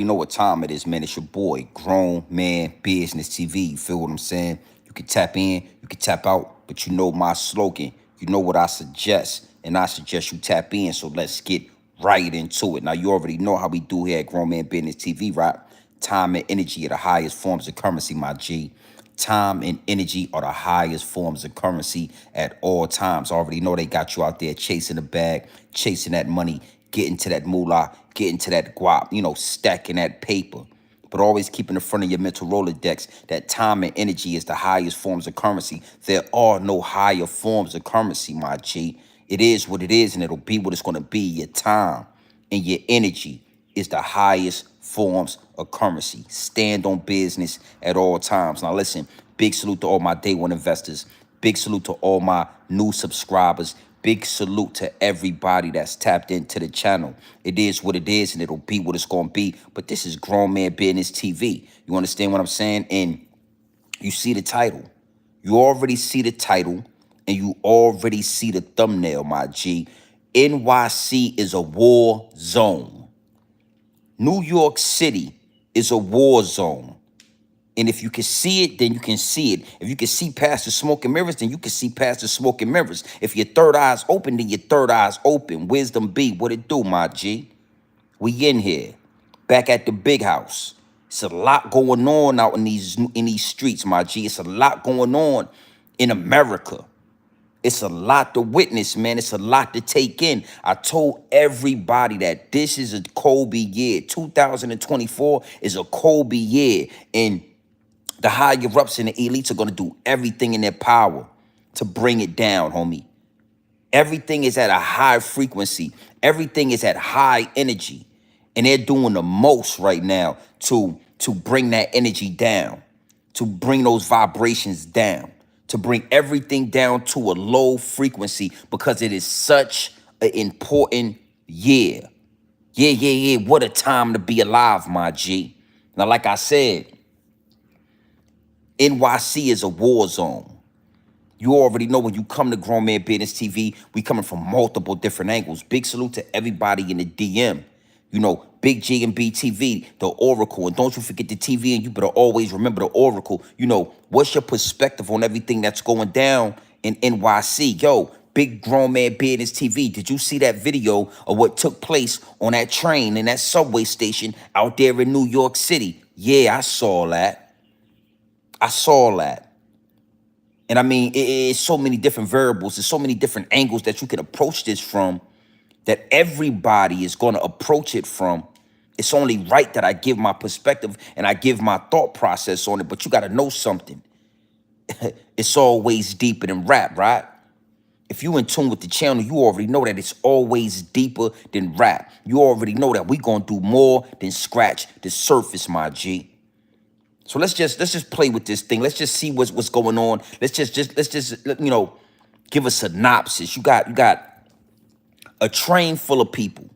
You know what time it is, man. It's your boy, Grown Man Business TV. You feel what I'm saying? You can tap in, you can tap out, but you know my slogan. You know what I suggest, and I suggest you tap in. So let's get right into it. Now, you already know how we do here at Grown Man Business TV, right? Time and energy are the highest forms of currency, my G. Time and energy are the highest forms of currency at all times. I already know they got you out there chasing the bag, chasing that money, getting to that moolah, getting to that guap, stacking that paper. But always keep in the front of your mental Rolodex that time and energy is the highest forms of currency. There are no higher forms of currency, my G. It is what it is, and it'll be what it's going to be. Your time and your energy is the highest forms of currency. Stand on business at all times. Now listen, big salute to all my day one investors. Big salute to all my new subscribers. Big salute to everybody that's tapped into the channel. It is what it is, and it'll be what it's going to be. But this is Grown Man Business TV. You understand what I'm saying? And you see the title. You already see the title, and you already see the thumbnail, my G. NYC is a war zone. New York City is a war zone. And if you can see it, then you can see it. If you can see past the smoke and mirrors, then you can see past the smoke and mirrors. If your third eye's open, then your third eye's open. Wisdom B, what it do, my G? We in here, back at the big house. It's a lot going on out in these streets, my G. It's a lot going on in America. It's a lot to witness, man. It's a lot to take in. I told everybody that this is a Kobe year. 2024 is a Kobe year. And the higher ups and the elites are going to do everything in their power to bring it down, homie. Everything is at a high frequency. Everything is at high energy. And they're doing the most right now to bring that energy down, to bring those vibrations down, to bring everything down to a low frequency because it is such an important year. Yeah. What a time to be alive, my G. Now, like I said, NYC is a war zone. You already know when you come to Grown Man Business TV, we coming from multiple different angles. Big salute to everybody in the DM. Big G and B TV, the Oracle. And don't you forget the TV, and you better always remember the Oracle. What's your perspective on everything that's going down in NYC? Yo, Big Grown Man Business TV, did you see that video of what took place on that train in that subway station out there in New York City? Yeah, I saw that. I saw that. And I mean, it's so many different variables. There's so many different angles that you can approach this from, that everybody is going to approach it from. It's only right that I give my perspective and I give my thought process on it. But you got to know something. It's always deeper than rap, right? If you in tune with the channel, you already know that it's always deeper than rap. You already know that we going to do more than scratch the surface, my G. So let's just play with this thing. Let's just see what's going on. Let's just give a synopsis. You got a train full of people.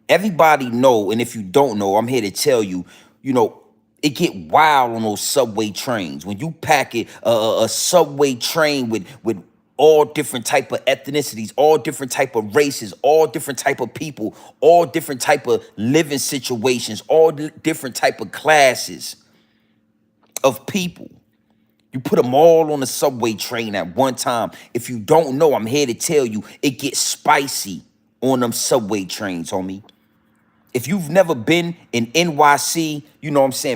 Everybody know, and if you don't know, I'm here to tell you, it get wild on those subway trains. When you pack it, a subway train with all different type of ethnicities, all different type of races, all different type of people, all different type of living situations, all different type of classes of people. You put them all on the subway train at one time. If you don't know, I'm here to tell you, it gets spicy on them subway trains, homie. If you've never been in NYC,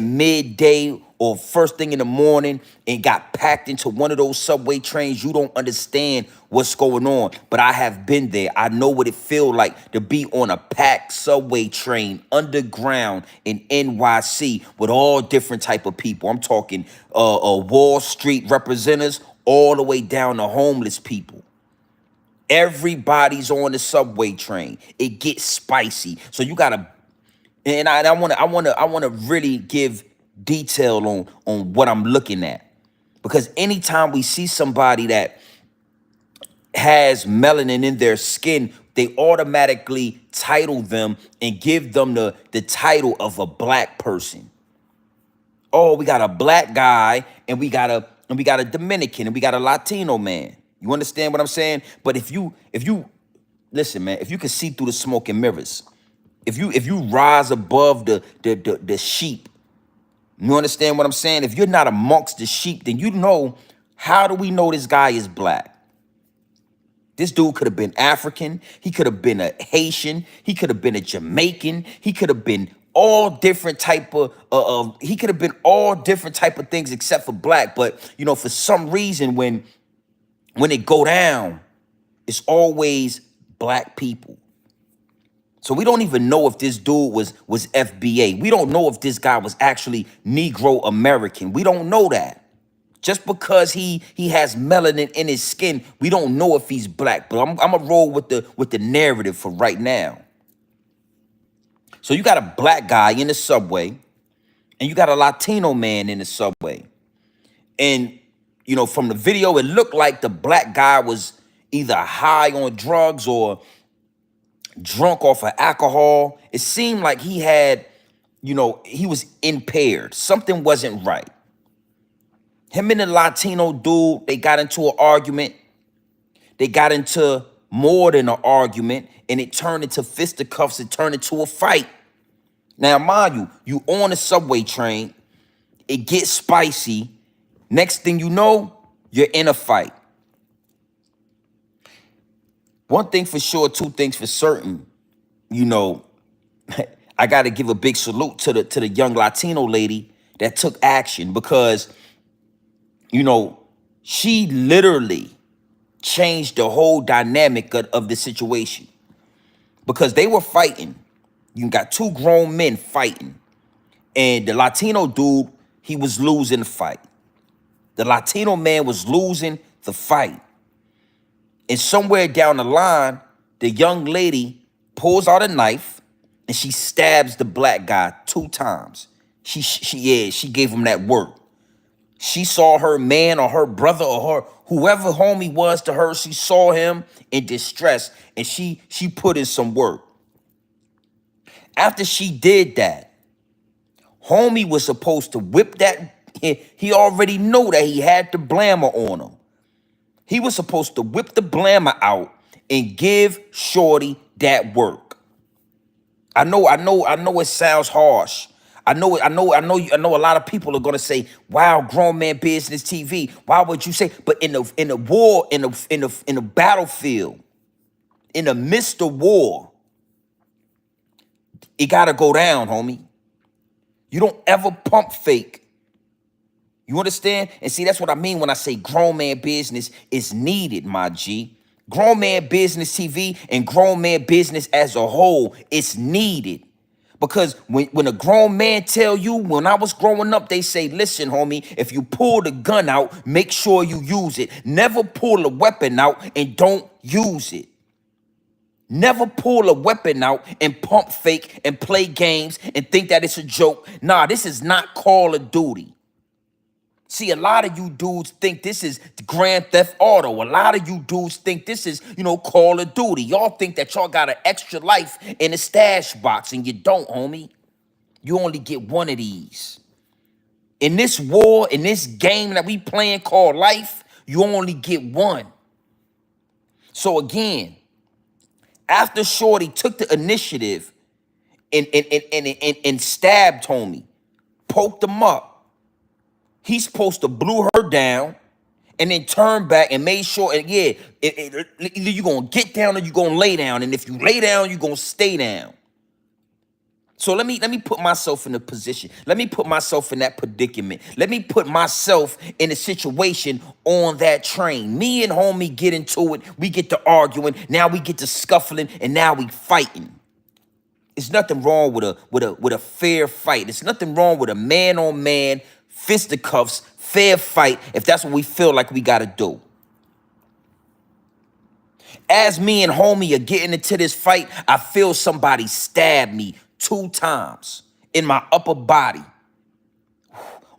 midday or first thing in the morning and got packed into one of those subway trains, you don't understand what's going on. But I have been there. I know what it feels like to be on a packed subway train underground in NYC with all different type of people. I'm talking Wall Street representatives all the way down to homeless people. Everybody's on the subway train. It gets spicy. So you gotta, and I wanna really give detail on what I'm looking at. Because anytime we see somebody that has melanin in their skin, they automatically title them and give them the title of a black person. Oh, we got a black guy and we got a Dominican and we got a Latino man. You understand what I'm saying? But if you listen, man, if you can see through the smoke and mirrors, if you rise above the sheep, you understand what I'm saying? If you're not amongst the sheep, then you know, how do we know this guy is black? This dude could have been African. He could have been a Haitian. He could have been a Jamaican. He could have been all different type of he could have been all different type of things except for black. But you know, for some reason, when it go down, it's always black people. So we don't even know if this dude was FBA. We don't know if this guy was actually Negro American. We don't know that. Just because he has melanin in his skin, we don't know if he's black. But I'm gonna roll with the narrative for right now. So you got a black guy in the subway, and you got a Latino man in the subway. And you know, from the video, it looked like the black guy was either high on drugs or drunk off of alcohol. It seemed like he had, you know, he was impaired. Something wasn't right. Him and the Latino dude, they got into an argument. They got into more than an argument, and it turned into fisticuffs. It turned into a fight. Now, mind you on the subway train. It gets spicy. Next thing you know, you're in a fight. One thing for sure, two things for certain. You know, I got to give a big salute to the young Latino lady that took action, because you know, she literally changed the whole dynamic of the situation, because they were fighting. You got two grown men fighting, and the Latino dude, he was losing the fight. The Latino man was losing the fight. And somewhere down the line, the young lady pulls out a knife and she stabs the black guy 2 times. She gave him that work. She saw her man or her brother or her whoever homie was to her. She saw him in distress, and she put in some work. After she did that, homie was supposed to whip that. He already knew that he had the blammer on him. He was supposed to whip the blammer out and give shorty that work. I know it sounds harsh. I know a lot of people are gonna say, wow, grown man business TV. Why would you say? But in the war, in the battlefield, in the midst of war, it gotta go down, homie. You don't ever pump fake. You understand? And see, that's what I mean when I say grown man business is needed, my G. Grown man business TV and grown man business as a whole, it's needed. Because when a grown man tell you, when I was growing up, they say, listen, homie, if you pull the gun out, make sure you use it. Never pull a weapon out and don't use it. Never pull a weapon out and pump fake and play games and think that it's a joke. Nah, this is not Call of Duty. See, a lot of you dudes think this is Grand Theft Auto. A lot of you dudes think this is, Call of Duty. Y'all think that y'all got an extra life in a stash box, and you don't, homie. You only get one of these. In this war, in this game that we playing called life, you only get one. So again, after Shorty took the initiative and stabbed homie, poked him up, he's supposed to blew her down and then turn back and made sure, and either you're going to get down or you're going to lay down. And if you lay down, you're going to stay down. So let me put myself in a position. Let me put myself in that predicament. Let me put myself in a situation on that train. Me and homie get into it. We get to arguing. Now we get to scuffling, and now we fighting. There's nothing wrong with a fair fight. There's nothing wrong with a man-on-man fisticuffs, fair fight, if that's what we feel like we got to do. As me and homie are getting into this fight, I feel somebody stab me 2 times in my upper body.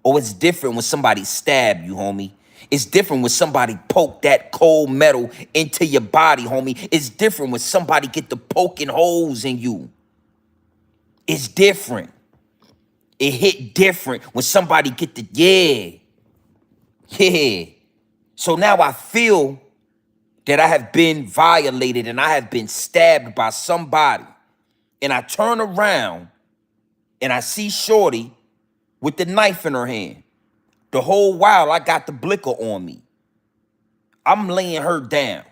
Oh, it's different when somebody stab you, homie. It's different when somebody poke that cold metal into your body, homie. It's different when somebody get the poking holes in you. It's different. It hit different when somebody get the, yeah. So now I feel that I have been violated and I have been stabbed by somebody. And I turn around and I see Shorty with the knife in her hand. The whole while I got the blicker on me. I'm laying her down.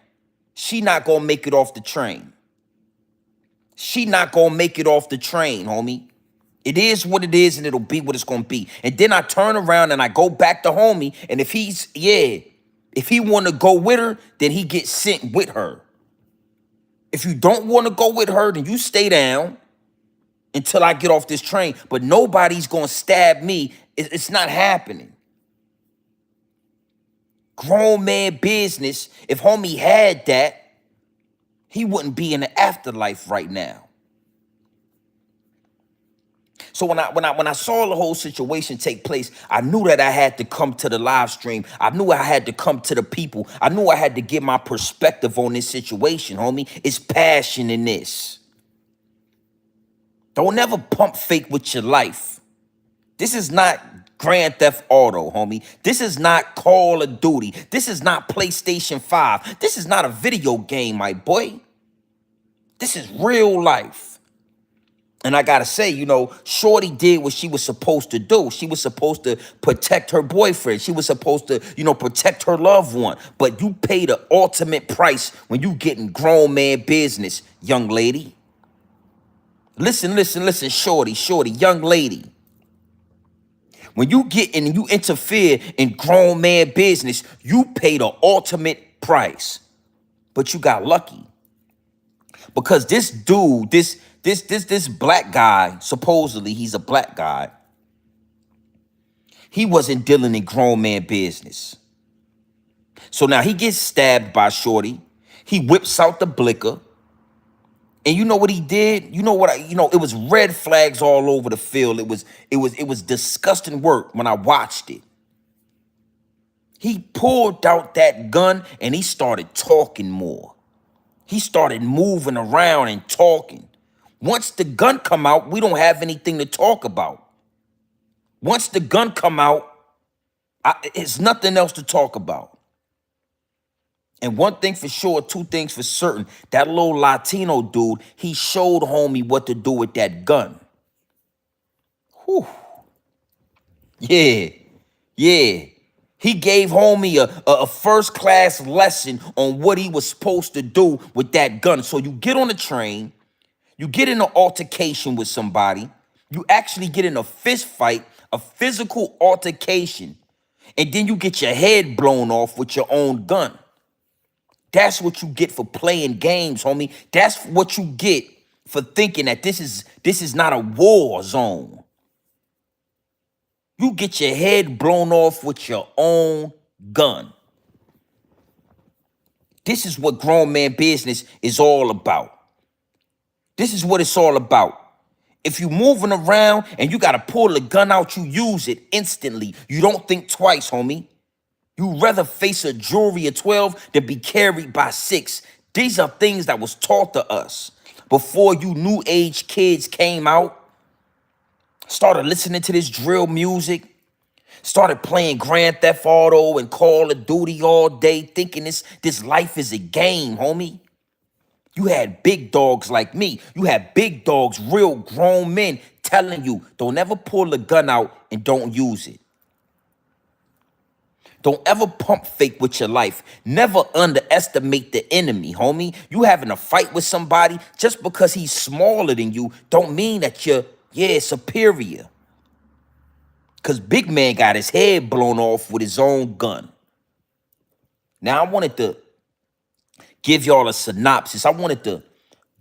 She not gonna make it off the train. She not gonna make it off the train, homie. It is what it is and it'll be what it's gonna be. And then I turn around and I go back to homie. And if if he wanna go with her, then he gets sent with her. If you don't wanna go with her, then you stay down until I get off this train. But nobody's gonna stab me. It's not happening. Grown man business. If homie had that, he wouldn't be in the afterlife right now. So when I saw the whole situation take place, I knew that I had to come to the live stream. I knew I had to come to the people. I knew I had to get my perspective on this situation, homie. It's passion in this. Don't ever pump fake with your life. This is not Grand Theft Auto, homie. This is not Call of Duty. This is not PlayStation 5. This is not a video game, my boy. This is real life. And I gotta say, you know, Shorty did what she was supposed to do. She was supposed to protect her boyfriend. She was supposed to, you know, protect her loved one. But you pay the ultimate price when you getting grown man business, young lady. Listen, shorty, young lady. When you get in and you interfere in grown man business, you pay the ultimate price. But you got lucky. Because this dude, this black guy, supposedly he's a black guy, he wasn't dealing in grown man business. So now he gets stabbed by Shorty. He whips out the blicker. And you know what he did? You know what it was red flags all over the field. It was disgusting work when I watched it. He pulled out that gun and he started talking more. He started moving around and talking. Once the gun come out, we don't have anything to talk about. Once the gun come out, it's nothing else to talk about. And one thing for sure, two things for certain. That little Latino dude, he showed homie what to do with that gun. Whew. Yeah. He gave homie a first-class lesson on what he was supposed to do with that gun. So you get on the train, you get in an altercation with somebody, you actually get in a fist fight, a physical altercation, and then you get your head blown off with your own gun. That's what you get for playing games, homie. That's what you get for thinking that this is not a war zone. You get your head blown off with your own gun. This is what grown man business is all about. This is what it's all about. If you moving around and you got to pull the gun out, you use it instantly. You don't think twice, homie. You rather face a jury of 12 than be carried by 6. These are things that was taught to us before you new age kids came out. Started listening to this drill music, started playing Grand Theft Auto and Call of Duty all day, thinking this life is a game, homie. You had big dogs like me. You had big dogs, real grown men telling you, don't ever pull the gun out and don't use it. Don't ever pump fake with your life. Never underestimate the enemy, homie. You having a fight with somebody, just because he's smaller than you, don't mean that you're superior. Because big man got his head blown off with his own gun. Now, I wanted to give y'all a synopsis. I wanted to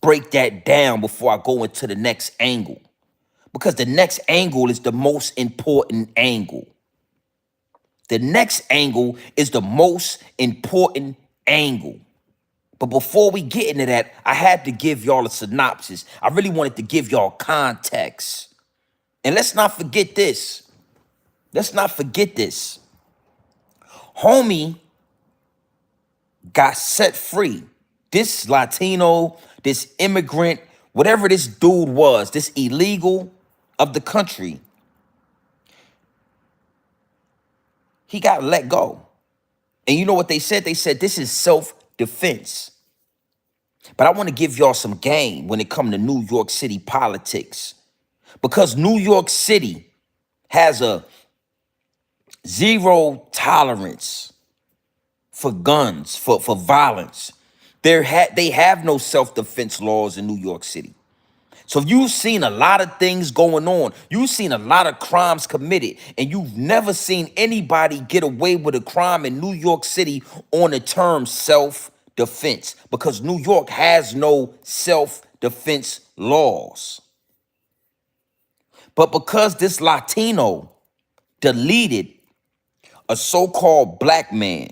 break that down before I go into the next angle. Because the next angle is the most important angle. The next angle is the most important angle. But before we get into that, I had to give y'all a synopsis. I really wanted to give y'all context. And let's not forget this. Homie got set free. This Latino, this immigrant, whatever this dude was, this illegal of the country, he got let go. And you know what they said? They said this is self-defense. But I want to give y'all some game when it comes to New York City politics. Because New York City has a zero tolerance for guns, for violence. They have no self-defense laws in New York City. So you've seen a lot of things going on. You've seen a lot of crimes committed, and you've never seen anybody get away with a crime in New York City on the term self-defense, because New York has no self-defense laws. But because this Latino deleted a so-called black man.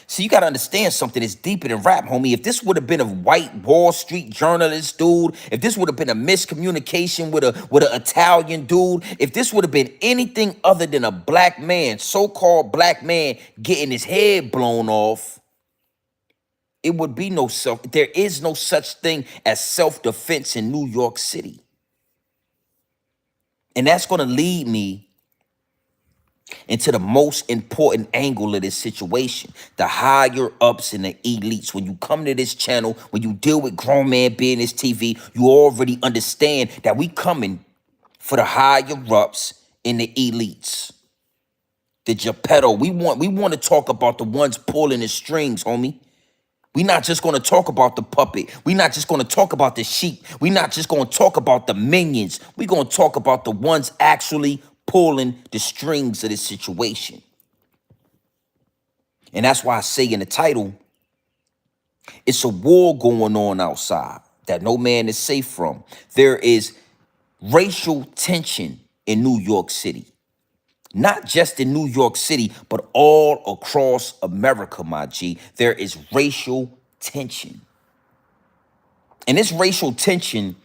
See, you got to understand something that's deeper than rap, homie. If this would have been a white Wall Street journalist dude, if this would have been a miscommunication with an Italian dude, if this would have been anything other than a black man, so-called black man getting his head blown off, it would be no there is no such thing as self-defense in New York City. And that's going to lead me into the most important angle of this situation. The higher ups and the elites. When you come to this channel, when you deal with Grown Man Business TV, you already understand that we coming for the higher ups and the elites. The Geppetto. We want to talk about the ones pulling the strings, homie. We're not just going to talk about the puppet. We're not just going to talk about the sheep. We're not just going to talk about the minions. We're going to talk about the ones actually pulling the strings of this situation. And that's why I say in the title, it's a war going on outside that no man is safe from. There is racial tension in New York City. Not just in New York City, but all across America, my G. There is racial tension. And this racial tension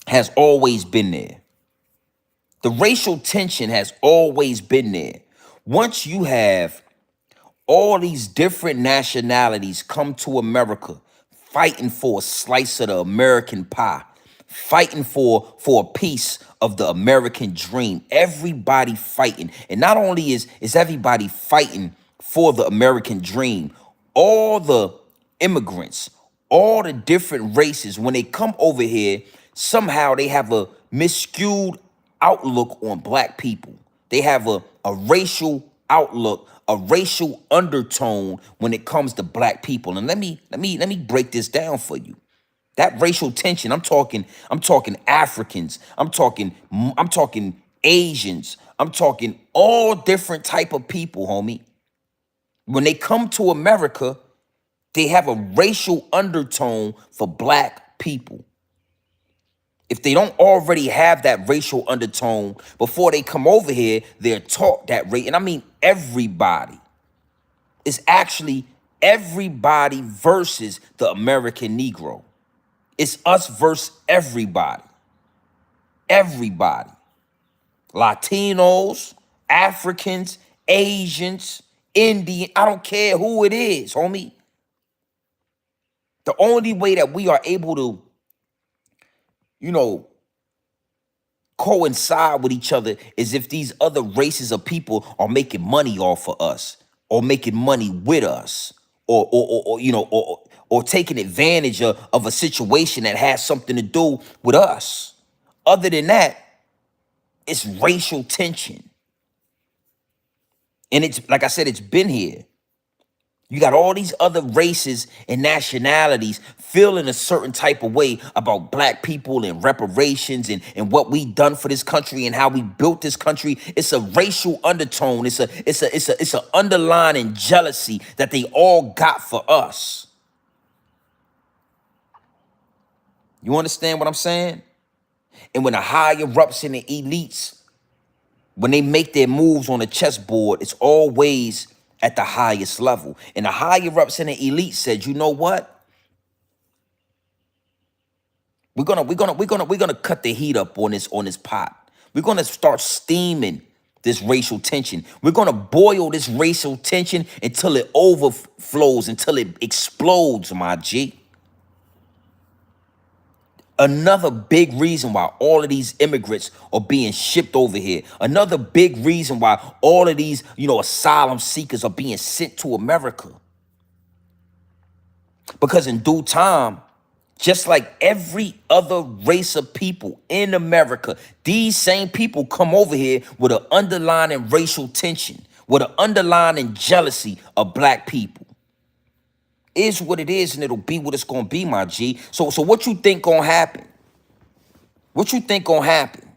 has always been there. The racial tension has always been there. Once you have all these different nationalities come to America, fighting for a slice of the American pie, fighting for a piece of the American dream. Everybody fighting. And not only is everybody fighting for the American dream, all the immigrants, all the different races, when they come over here, somehow they have a miscued outlook on black people. They have a racial outlook, a racial undertone when it comes to black people. And let me break this down for you. That racial tension, I'm talking Africans, I'm talking Asians, I'm talking all different type of people, homie. When they come to America, they have a racial undertone for black people. If they don't already have that racial undertone before they come over here, they're taught that race. And I mean everybody. It's actually everybody versus the American Negro. It's us versus everybody. Everybody. Latinos, Africans, Asians, Indian. I don't care who it is, homie. The only way that we are able to, coincide with each other is if these other races of people are making money off of us, or making money with us, or taking advantage of a situation that has something to do with us. Other than that, it's racial tension. And it's, like I said, it's been here. You got all these other races and nationalities feeling a certain type of way about black people and reparations and what we done for this country and how we built this country. It's a racial undertone. It's a underlying jealousy that they all got for us. You understand what I'm saying? And when the higher ups and the elites, when they make their moves on the chessboard, it's always at the highest level. And the higher ups and the elite said, you know what? We're gonna cut the heat up on this pot. We're gonna start steaming this racial tension. We're gonna boil this racial tension until it overflows, until it explodes, my G. Another big reason why all of these immigrants are being shipped over here. Another big reason why all of these, asylum seekers are being sent to America. Because in due time, just like every other race of people in America, these same people come over here with an underlying racial tension, with an underlying jealousy of black people. Is what it is, and it'll be what it's gonna be, my G. So what you think gonna happen? What you think gonna happen?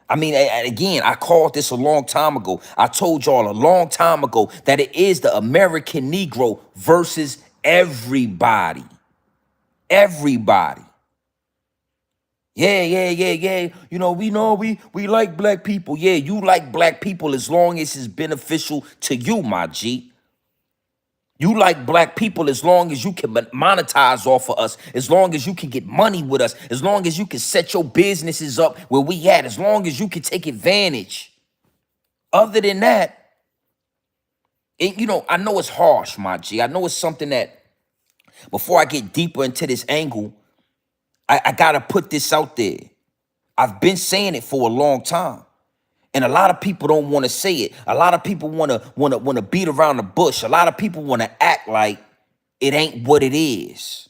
I mean, again, I called this a long time ago. I told y'all a long time ago that it is the American Negro versus everybody. Everybody. Yeah. You know we like black people. Yeah, you like black people as long as it's beneficial to you, my G. You like black people as long as you can monetize off of us, as long as you can get money with us, as long as you can set your businesses up where we at, as long as you can take advantage. Other than that, I know it's harsh, my G. I know it's something that before I get deeper into this angle, I gotta put this out there. I've been saying it for a long time. And a lot of people don't want to say it. A lot of people want to beat around the bush. A lot of people want to act like it ain't what it is.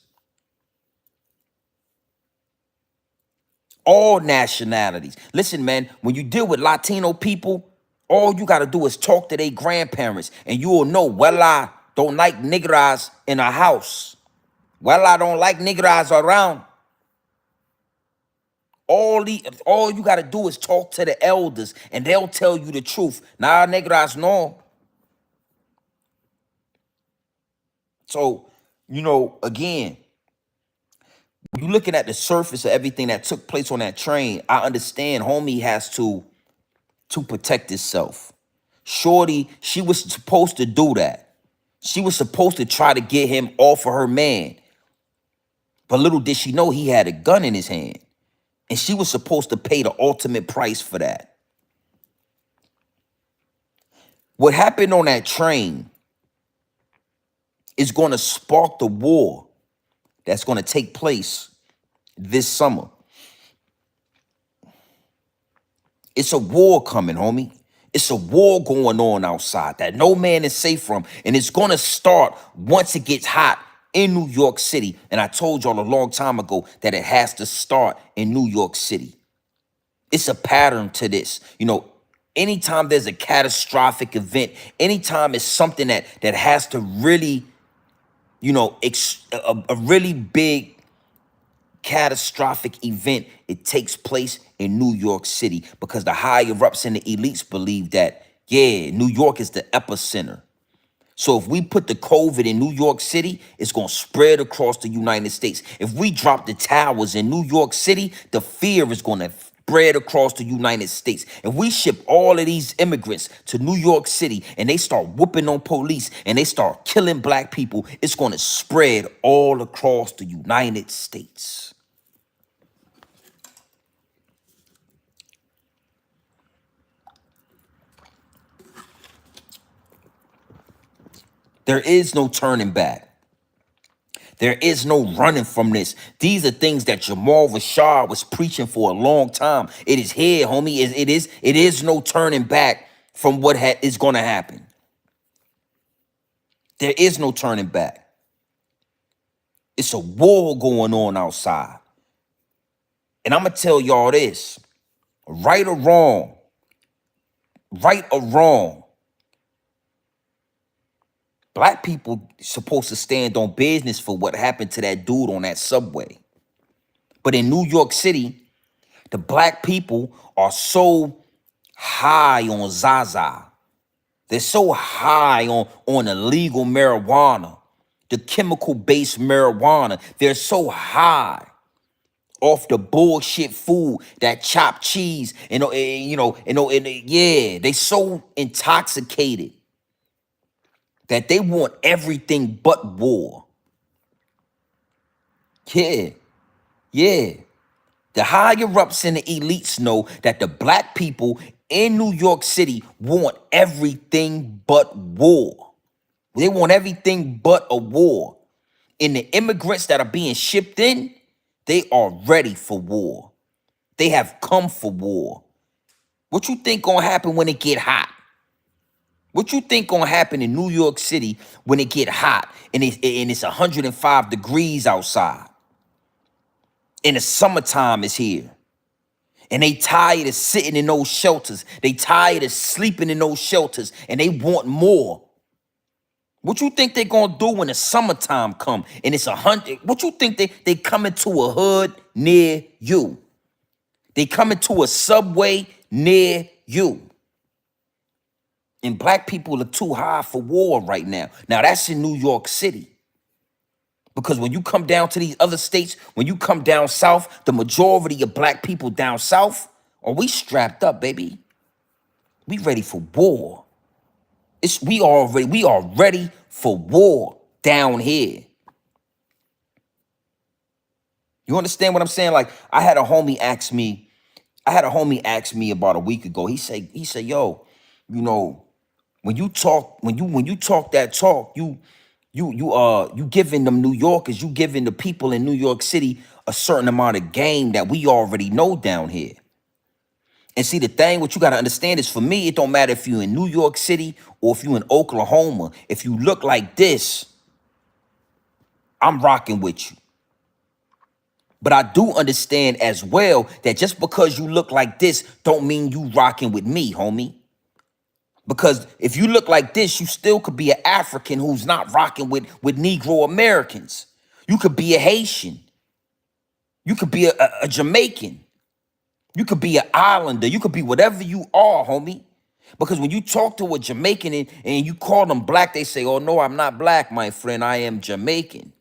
All nationalities. Listen, man, when you deal with Latino people, all you got to do is talk to their grandparents and you will know, well, I don't like niggeras in a house. Well, I don't like niggeras around. All you got to do is talk to the elders and they'll tell you the truth. Nah, niggeras, no. So, again, when you're looking at the surface of everything that took place on that train, I understand homie has to protect himself. Shorty, she was supposed to do that. She was supposed to try to get him off of her man. But little did she know he had a gun in his hand. And she was supposed to pay the ultimate price for that. What happened on that train is going to spark the war that's going to take place this summer. It's a war coming, homie. It's a war going on outside that no man is safe from. And it's going to start once it gets hot in New York City. And I told y'all a long time ago that it has to start in New York City. It's a pattern to this. Anytime there's a catastrophic event, anytime it's something that has to really, a really big catastrophic event, it takes place in New York City because the higher-ups and the elites believe that, yeah, New York is the epicenter. So if we put the COVID in New York City, it's going to spread across the United States. If we drop the towers in New York City, the fear is going to spread across the United States. If we ship all of these immigrants to New York City and they start whooping on police and they start killing black people, it's going to spread all across the United States. There is no turning back. There is no running from this. These are things that Jamal Rashad was preaching for a long time. It is here, homie. It is no turning back from what is going to happen. There is no turning back. It's a war going on outside. And I'm going to tell y'all this. Right or wrong, black people supposed to stand on business for what happened to that dude on that subway. But in New York City, the black people are so high on Zaza. They're so high on illegal marijuana, the chemical-based marijuana. They're so high off the bullshit food, that chopped cheese, yeah, they so intoxicated that they want everything but war. Yeah. The higher-ups and the elites know that the black people in New York City want everything but war. They want everything but a war. And the immigrants that are being shipped in, they are ready for war. They have come for war. What you think gonna happen when it get hot? What you think gonna happen in New York City when it get hot and it's 105 degrees outside and the summertime is here? And they tired of sitting in those shelters. They tired of sleeping in those shelters and they want more. What you think they gonna do when the summertime come and it's 100? What you think they coming to a hood near you? They coming to a subway near you. And black people are too high for war right now. Now that's in New York City. Because when you come down to these other states, when you come down south, the majority of black people down south, we strapped up, baby. We ready for war. We are ready for war down here. You understand what I'm saying? Like I had a homie ask me about a week ago. He said, yo, you know, when you talk that talk, you giving them New Yorkers, you giving the people in New York City a certain amount of game that we already know down here. And see, the thing, what you got to understand is, for me, it don't matter if you in New York City or if you in Oklahoma. If you look like this, I'm rocking with you. But I do understand as well that just because you look like this don't mean you rocking with me, homie. Because if you look like this, you still could be an African who's not rocking with Negro Americans. You could be a Haitian. You could be a Jamaican. You could be an islander. You could be whatever you are, homie. Because when you talk to a Jamaican and you call them black, they say, oh, no, I'm not black, my friend. I am Jamaican.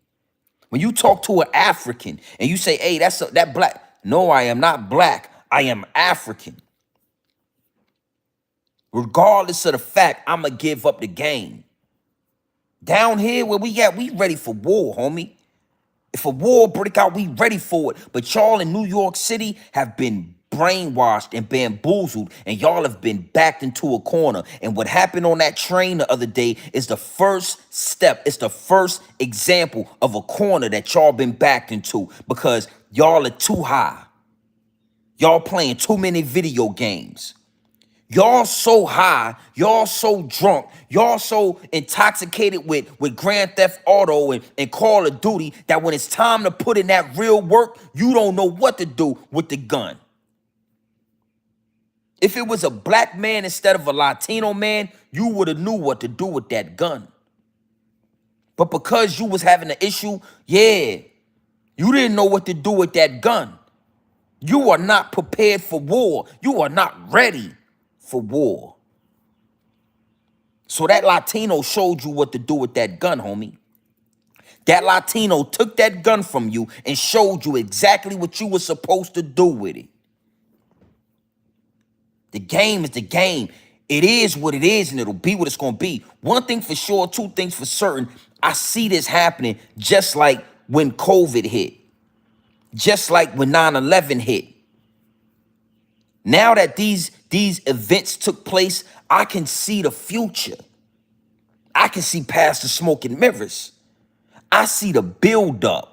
When you talk to an African and you say, hey, that black. No, I am not black. I am African. Regardless of the fact, I'm going to give up the game. Down here where we at, we ready for war, homie. If a war break out, we ready for it. But y'all in New York City have been brainwashed and bamboozled, and y'all have been backed into a corner. And what happened on that train the other day is the first step. It's the first example of a corner that y'all been backed into because y'all are too high. Y'all playing too many video games. Y'all so high, y'all so drunk, y'all so intoxicated with Grand Theft Auto and Call of Duty that when it's time to put in that real work, you don't know what to do with the gun. If it was a black man instead of a Latino man, you would have knew what to do with that gun. But because you was having an issue, yeah, you didn't know what to do with that gun. You are not prepared for war. You are not ready for war. So that Latino showed you what to do with that gun, homie. That Latino took that gun from you and showed you exactly what you were supposed to do with it. The game is the game. It is what it is, and it'll be what it's going to be. One thing for sure, two things for certain. I see this happening just like when COVID hit. Just like when 9/11 hit. Now that these events took place, I can see the future. I can see past the smoke and mirrors. I see the buildup.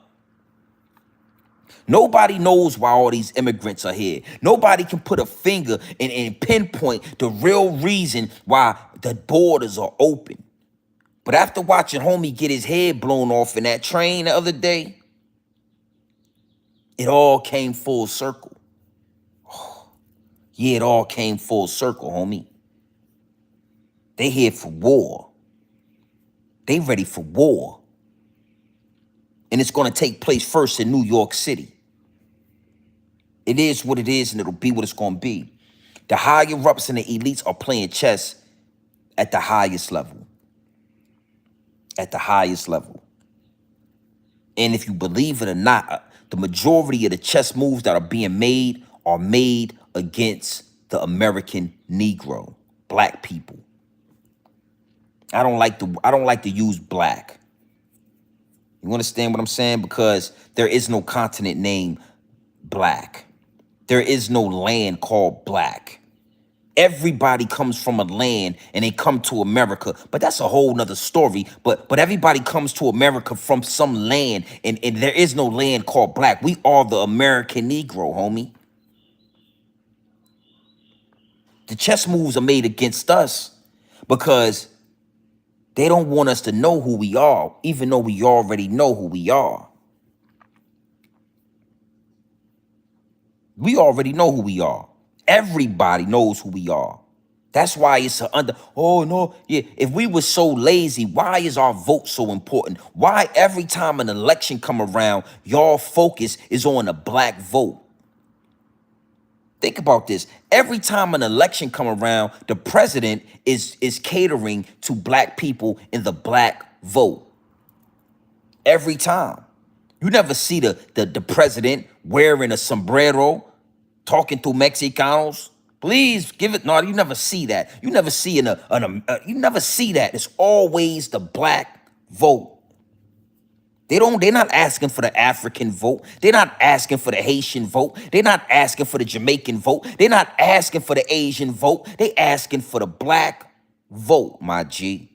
Nobody knows why all these immigrants are here. Nobody can put a finger and pinpoint the real reason why the borders are open. But after watching homie get his head blown off in that train the other day, it all came full circle. Yeah, it all came full circle, homie. They here for war. They ready for war. And it's going to take place first in New York City. It is what it is, and it'll be what it's going to be. The higher ups and the elites are playing chess at the highest level. At the highest level. And if you believe it or not, the majority of the chess moves that are being made are made against the American Negro, black people. I don't like to use black. You understand what I'm saying? Because there is no continent named black. There is no land called black. Everybody comes from a land and they come to America, but that's a whole nother story. But everybody comes to America from some land, and there is no land called black. We are the American Negro, homie. The chess moves are made against us, because they don't want us to know who we are, even though we already know who we are. We already know who we are. Everybody knows who we are. That's why it's oh no, yeah. If we were so lazy, why is our vote so important? Why every time an election come around, y'all focus is on the black vote? Think about this. Every time an election come around, the president is catering to black people in the black vote. Every time. You never see the president wearing a sombrero, talking to Mexicanos. Please give it. No, you never see that. You never see you never see that. It's always the black vote. They're not asking for the African vote. They're not asking for the Haitian vote. They're not asking for the Jamaican vote. They're not asking for the Asian vote. They asking for the black vote, my G.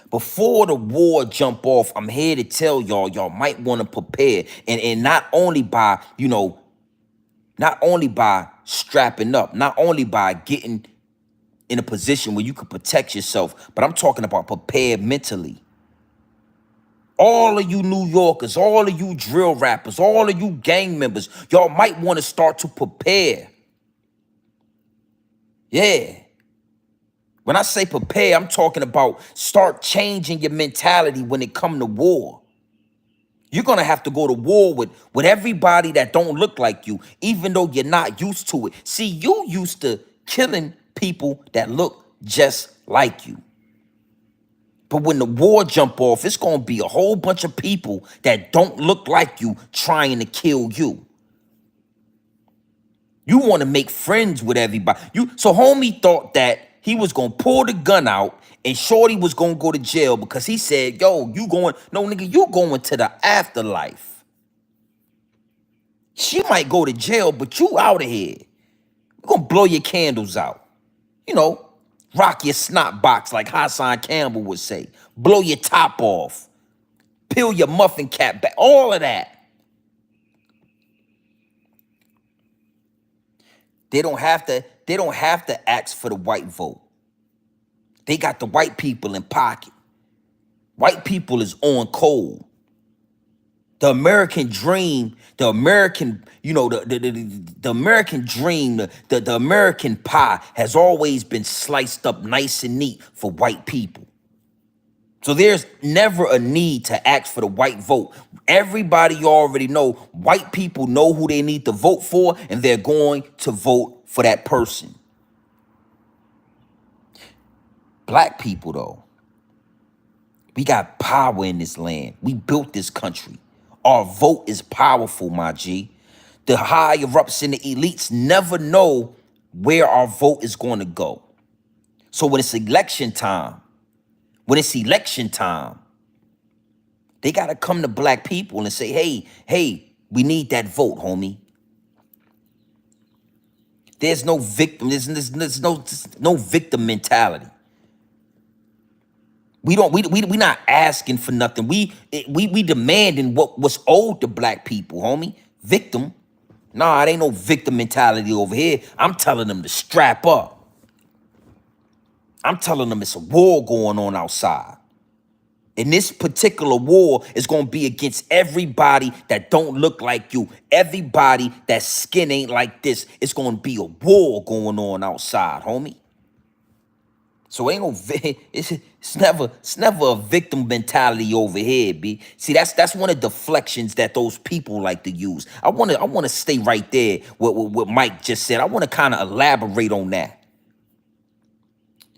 Before the war jump off, I'm here to tell y'all might want to prepare. And not only by, not only by strapping up, not only by getting in a position where you can protect yourself, but I'm talking about prepare mentally. All of you New Yorkers, all of you drill rappers, all of you gang members, y'all might want to start to prepare. Yeah. When I say prepare, I'm talking about start changing your mentality when it comes to war. You're going to have to go to war with everybody that don't look like you, even though you're not used to it. See, you used to killing people that look just like you. But when the war jump off, it's going to be a whole bunch of people that don't look like you trying to kill you. You want to make friends with everybody. So homie thought that he was going to pull the gun out and Shorty was going to go to jail because he said, yo, no, nigga, you going to the afterlife. She might go to jail, but you out of here. We're going to blow your candles out. Rock your snot box like Hassan Campbell would say. Blow your top off. Peel your muffin cap back. All of that. They don't have to ask for the white vote. They got the white people in pocket. White people is on cold. The American dream, the American, the American dream, the American pie has always been sliced up nice and neat for white people. So there's never a need to ask for the white vote. Everybody already know, white people know who they need to vote for, and they're going to vote for that person. Black people, though, we got power in this land. We built this country. Our vote is powerful, my G. The higher-ups and the elites never know where our vote is going to go. So when it's election time, they got to come to black people and say, hey, we need that vote, homie. There's no victim. There's no victim mentality. We not asking for nothing. We demanding what's owed to black people, homie. Victim. Nah, it ain't no victim mentality over here. I'm telling them to strap up. I'm telling them it's a war going on outside. And this particular war is going to be against everybody that don't look like you. Everybody that skin ain't like this. It's going to be a war going on outside, homie. So ain't no it's never a victim mentality over here, B. See, that's one of the deflections that those people like to use. I wanna stay right there with what Mike just said. I want to kind of elaborate on that.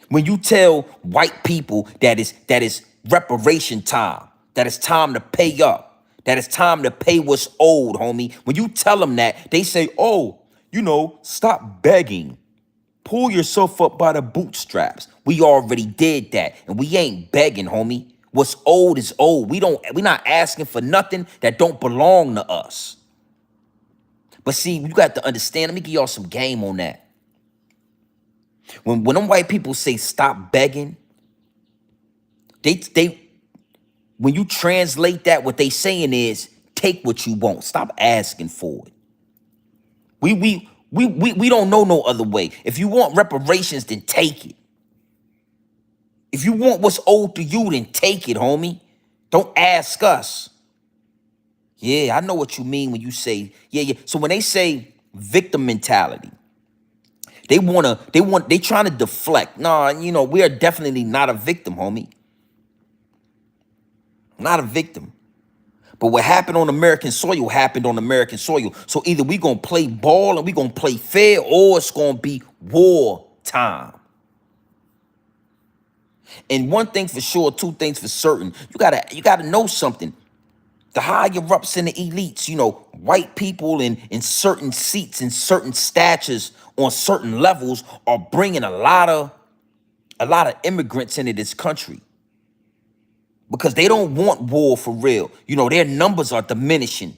When you tell white people that is reparation time, that it's time to pay up, that it's time to pay what's owed, homie. When you tell them that, they say, oh, stop begging. Pull yourself up by the bootstraps. We already did that, and we ain't begging, homie. What's old is old. We're not asking for nothing that don't belong to us. But see, you got to understand. Let me give y'all some game on that. When them white people say stop begging, when you translate that, what they saying is take what you want. Stop asking for it. We don't know no other way. If you want reparations, then take it. If you want what's owed to you, then take it, homie. Don't ask us. Yeah, I know what you mean when you say, yeah. So when they say victim mentality, they trying to deflect. Nah, we are definitely not a victim, homie. Not a victim. But what happened on American soil happened on American soil. So either we gonna play ball and we gonna play fair, or it's gonna be war time. And one thing for sure, two things for certain, you gotta know something. The higher ups and the elites, white people in certain seats and certain statures on certain levels are bringing a lot of immigrants into this country. Because they don't want war for real. Their numbers are diminishing.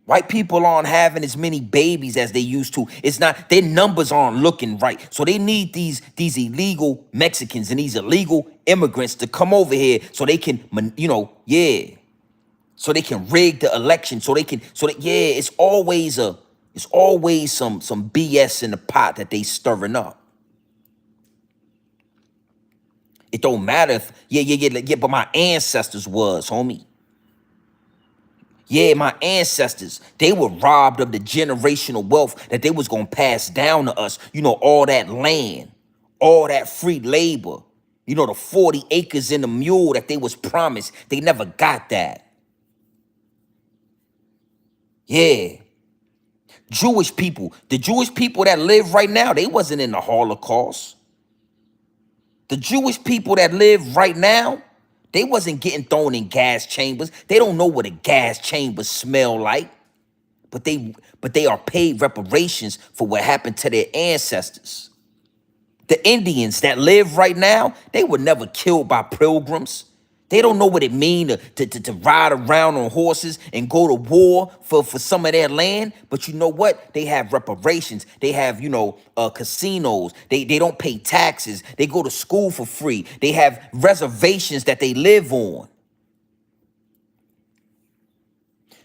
White people aren't having as many babies as they used to. It's not, their numbers aren't looking right. So they need these illegal Mexicans and these illegal immigrants to come over here so they can, so they can rig the election. It's always some BS in the pot that they stirring up. It don't matter if, but my ancestors was, homie. Yeah, my ancestors, they were robbed of the generational wealth that they was going to pass down to us. All that land, all that free labor, the 40 acres in the mule that they was promised. They never got that. Yeah. Jewish people, the Jewish people that live right now, they wasn't in the Holocaust. The Jewish people that live right now, they wasn't getting thrown in gas chambers. They don't know what a gas chamber smell like. But they are paid reparations for what happened to their ancestors. The Indians that live right now, they were never killed by pilgrims. They don't know what it means to ride around on horses and go to war for some of their land. But you know what? They have reparations. They have, casinos. They don't pay taxes. They go to school for free. They have reservations that they live on.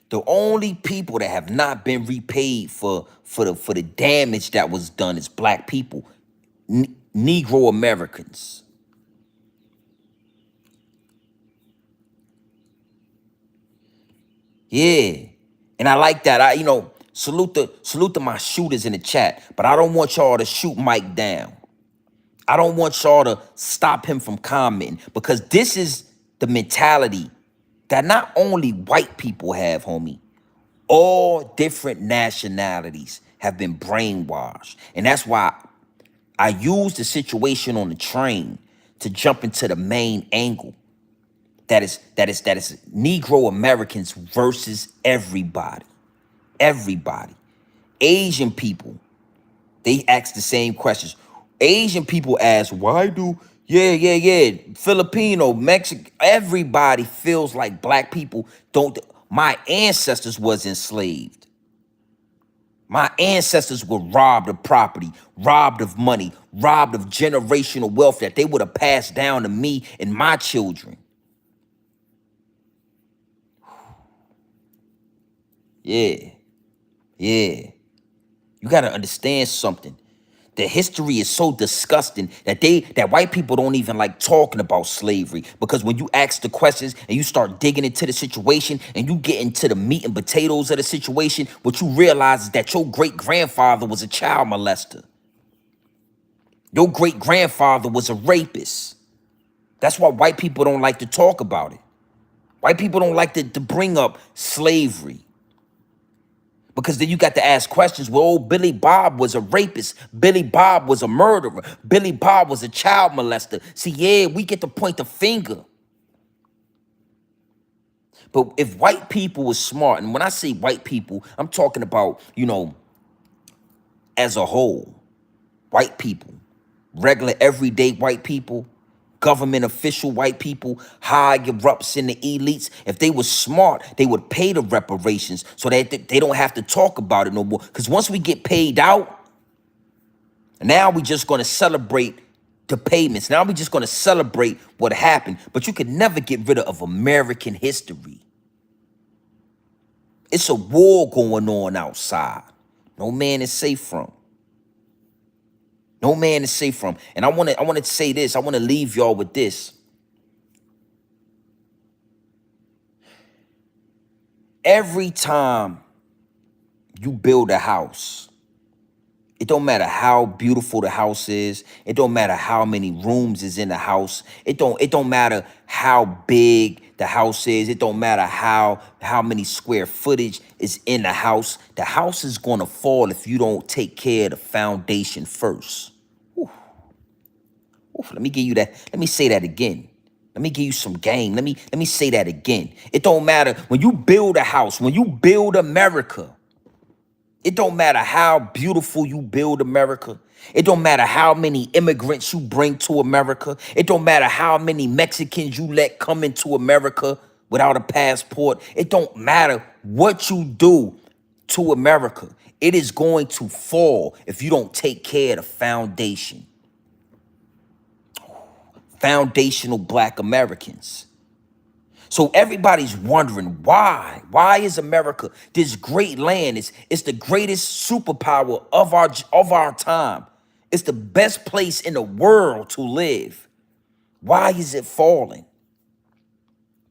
The only people that have not been repaid for the damage that was done is black people, Negro Americans. Yeah. And I like that. Salute to my shooters in the chat, but I don't want y'all to shoot Mike down. I don't want y'all to stop him from commenting, because this is the mentality that not only white people have, homie. All different nationalities have been brainwashed. And that's why I used the situation on the train to jump into the main angle. That is Negro Americans versus everybody. Everybody. Asian people, they ask the same questions. Asian people ask, why do, Filipino, Mexican, everybody feels like black people don't. My ancestors was enslaved. My ancestors were robbed of property, robbed of money, robbed of generational wealth that they would have passed down to me and my children. Yeah. You got to understand something. The history is so disgusting that white people don't even like talking about slavery, because when you ask the questions and you start digging into the situation and you get into the meat and potatoes of the situation, what you realize is that your great-grandfather was a child molester. Your great-grandfather was a rapist. That's why white people don't like to talk about it. White people don't like to bring up slavery. Because then you got to ask questions. Well, Billy Bob was a rapist. Billy Bob was a murderer. Billy Bob was a child molester. See, yeah, we get to point the finger. But if white people was smart, and when I say white people, I'm talking about, as a whole, white people, regular everyday white people, government official white people, higher-ups in the elites, if they were smart, they would pay the reparations so that they don't have to talk about it no more. Because once we get paid out, now we're just going to celebrate the payments. Now we're just going to celebrate what happened. But you could never get rid of American history. It's a war going on outside. No man is safe from. No man is safe from. And I want to say this. I want to leave y'all with this. Every time you build a house, it don't matter how beautiful the house is. It don't matter how many rooms is in the house. It don't matter how big the house is. It don't matter how many square footage is in the house. The house is going to fall if you don't take care of the foundation first. Oof. Oof, let me give you that. Let me say that again. Let me give you some game. Let me say that again. It don't matter when you build a house, when you build America. It don't matter how beautiful you build America. It don't matter how many immigrants you bring to America. It don't matter how many Mexicans you let come into America without a passport. It don't matter what you do to America. It is going to fall if you don't take care of the foundation. Foundational Black Americans. So everybody's wondering why? Why is America, this great land, it's the greatest superpower of our time. It's the best place in the world to live. Why is it falling?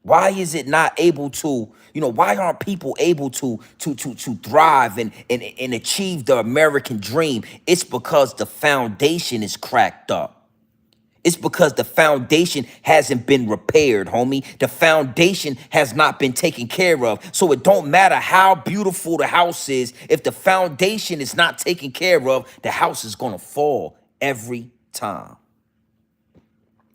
Why is it not able to, why aren't people able to thrive and achieve the American dream? It's because the foundation is cracked up. It's because the foundation hasn't been repaired, homie. The foundation has not been taken care of. So it don't matter how beautiful the house is. If the foundation is not taken care of, the house is going to fall every time.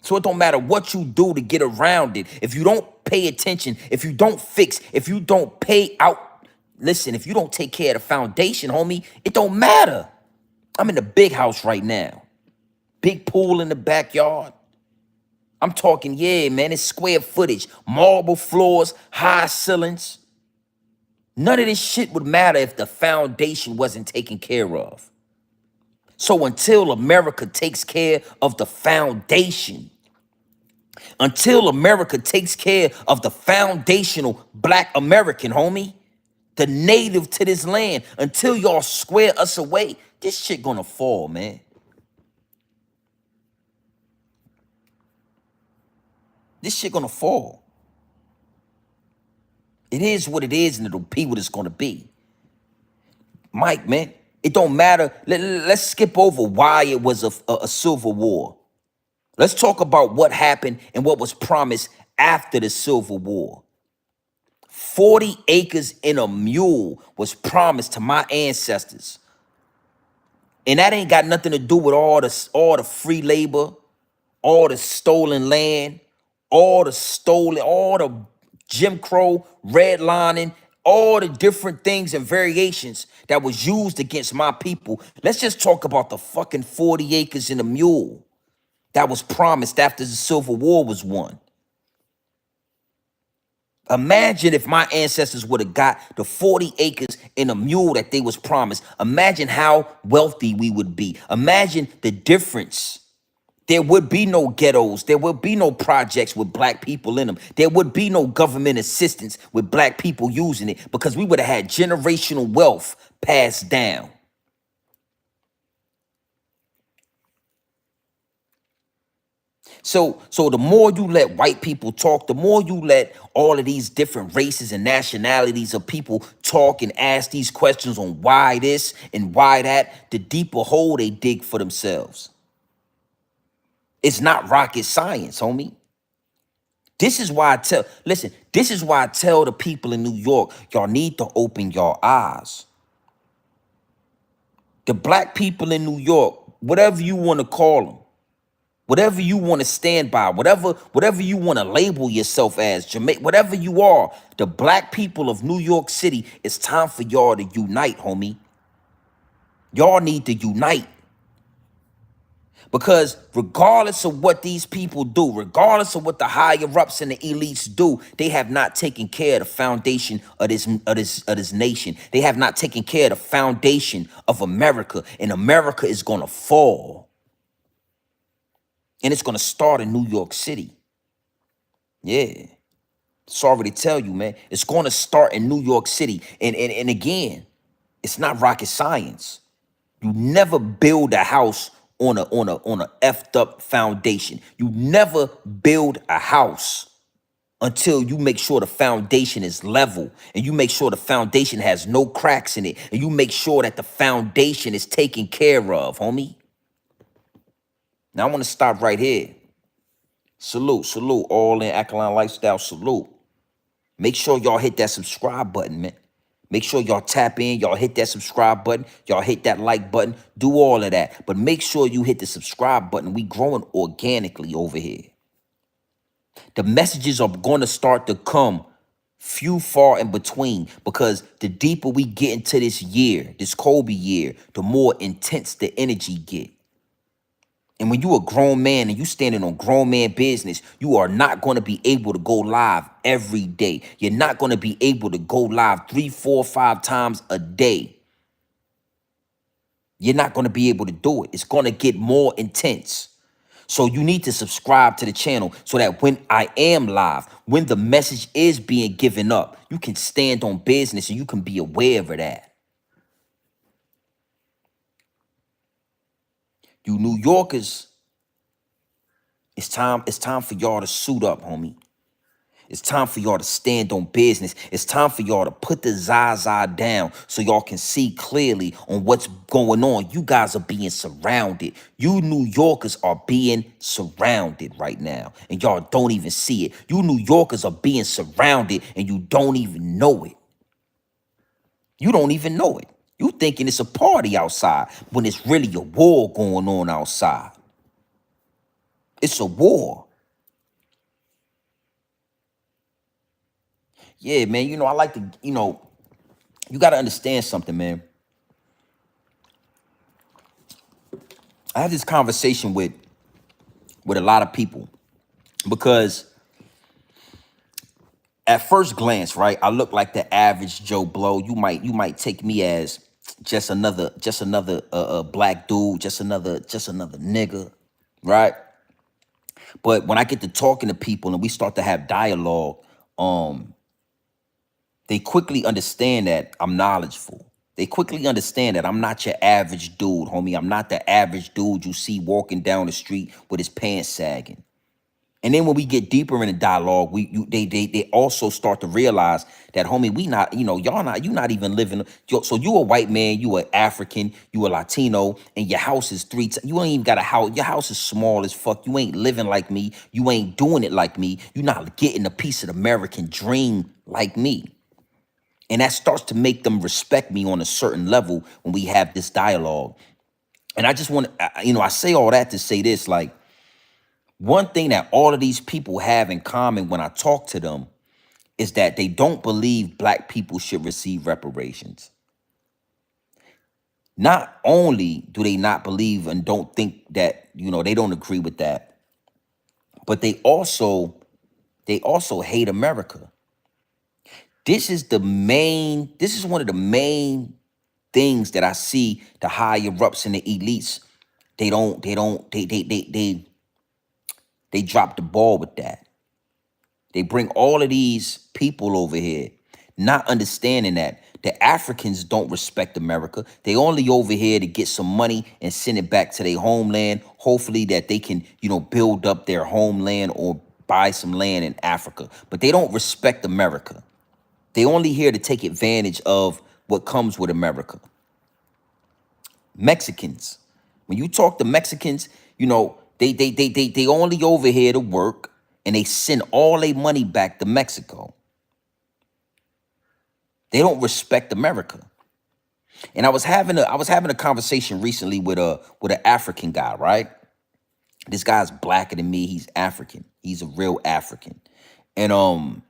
So it don't matter what you do to get around it. If you don't pay attention, if you don't fix, if you don't pay out, listen, if you don't take care of the foundation, homie, it don't matter. I'm in the big house right now. Big pool in the backyard. I'm talking, yeah, man, it's square footage, marble floors, high ceilings. None of this shit would matter if the foundation wasn't taken care of. So until America takes care of the foundation, until America takes care of the foundational Black American, homie, the native to this land, until y'all square us away, this shit gonna fall, man. This shit gonna fall. It is what it is, and it'll be what it's gonna be. Mike, man, it don't matter. Let's skip over why it was a civil war. Let's talk about what happened and what was promised after the Civil War. 40 acres in a mule was promised to my ancestors. And that ain't got nothing to do with all the free labor, all the stolen land, all the Jim Crow, redlining, all the different things and variations that was used against my people. Let's just talk about the fucking 40 acres in a mule that was promised after the Civil War was won. Imagine if my ancestors would have got the 40 acres in a mule that they was promised. Imagine how wealthy we would be. Imagine the difference. There would be no ghettos. There would be no projects with Black people in them. There would be no government assistance with Black people using it, because we would have had generational wealth passed down. So the more you let white people talk, the more you let all of these different races and nationalities of people talk and ask these questions on why this and why that, the deeper hole they dig for themselves. It's not rocket science, homie. This is why this is why I tell the people in New York, y'all need to open your eyes. The Black people in New York, whatever you want to call them, whatever you want to stand by, whatever you want to label yourself as, Jamaica, whatever you are, the Black people of New York City, it's time for y'all to unite, homie. Y'all need to unite. Because regardless of what these people do, regardless of what the higher-ups and the elites do, they have not taken care of the foundation of this nation. They have not taken care of the foundation of America, and America is going to fall. And it's going to start in New York City. Yeah. Sorry to tell you, man. It's going to start in New York City. And again, It's not rocket science. You never build a house on a effed up foundation. You never build a house until you make sure the foundation is level, and you make sure the foundation has no cracks in it, and you make sure that the foundation is taken care of, homie. Now I want to stop right here. Salute, salute, all in Alkaline Lifestyle, salute. Make sure y'all hit that subscribe button, man. Make sure y'all tap in, y'all hit that subscribe button, y'all hit that like button, do all of that. But make sure you hit the subscribe button. We growing organically over here. The messages are going to start to come few far in between, because the deeper we get into this year, this Kobe year, the more intense the energy get. And when you a grown man and you standing on grown man business, you are not going to be able to go live every day. You're not going to be able to go live 3, 4, 5 times a day. You're not going to be able to do it. It's going to get more intense. So you need to subscribe to the channel so that when I am live, when the message is being given up, you can stand on business and you can be aware of that. You New Yorkers, it's time for y'all to suit up, homie. It's time for y'all to stand on business. It's time for y'all to put the Zaza down so y'all can see clearly on what's going on. You guys are being surrounded. You New Yorkers are being surrounded right now, and y'all don't even see it. You New Yorkers are being surrounded, and you don't even know it. You don't even know it. You thinking it's a party outside when it's really a war going on outside. It's a war. Yeah, man, I like to, you got to understand something, man. I have this conversation with a lot of people, because at first glance, right, I look like the average Joe Blow. You might take me as just another black dude, just another nigga, right? But when I get to talking to people and we start to have dialogue, they quickly understand that I'm knowledgeable. They quickly understand that I'm not your average dude, homie. I'm not the average dude you see walking down the street with his pants sagging. And then when we get deeper in the dialogue, they also start to realize that, homie, we not, you not even living. So you a white man, you a African, you a Latino, and your house is you ain't even got a house. Your house is small as fuck. You ain't living like me. You ain't doing it like me. You not getting a piece of the American dream like me. And that starts to make them respect me on a certain level when we have this dialogue. And I just want to, I say all that to say this, like, one thing that all of these people have in common when I talk to them is that they don't believe black people should receive reparations. Not only do they not believe and don't think that, they don't agree with that, but they also hate America. This is one of the main things that I see the higher ups and the elites. They drop the ball with that. They bring all of these people over here, not understanding that the Africans don't respect America. They only over here to get some money and send it back to their homeland. Hopefully that they can, build up their homeland or buy some land in Africa. But they don't respect America. They only here to take advantage of what comes with America. Mexicans, when you talk to Mexicans, they only over here to work, and they send all their money back to Mexico. They don't respect America. And I was having a conversation recently with an African guy, right? This guy's blacker than me. He's African. He's a real African. And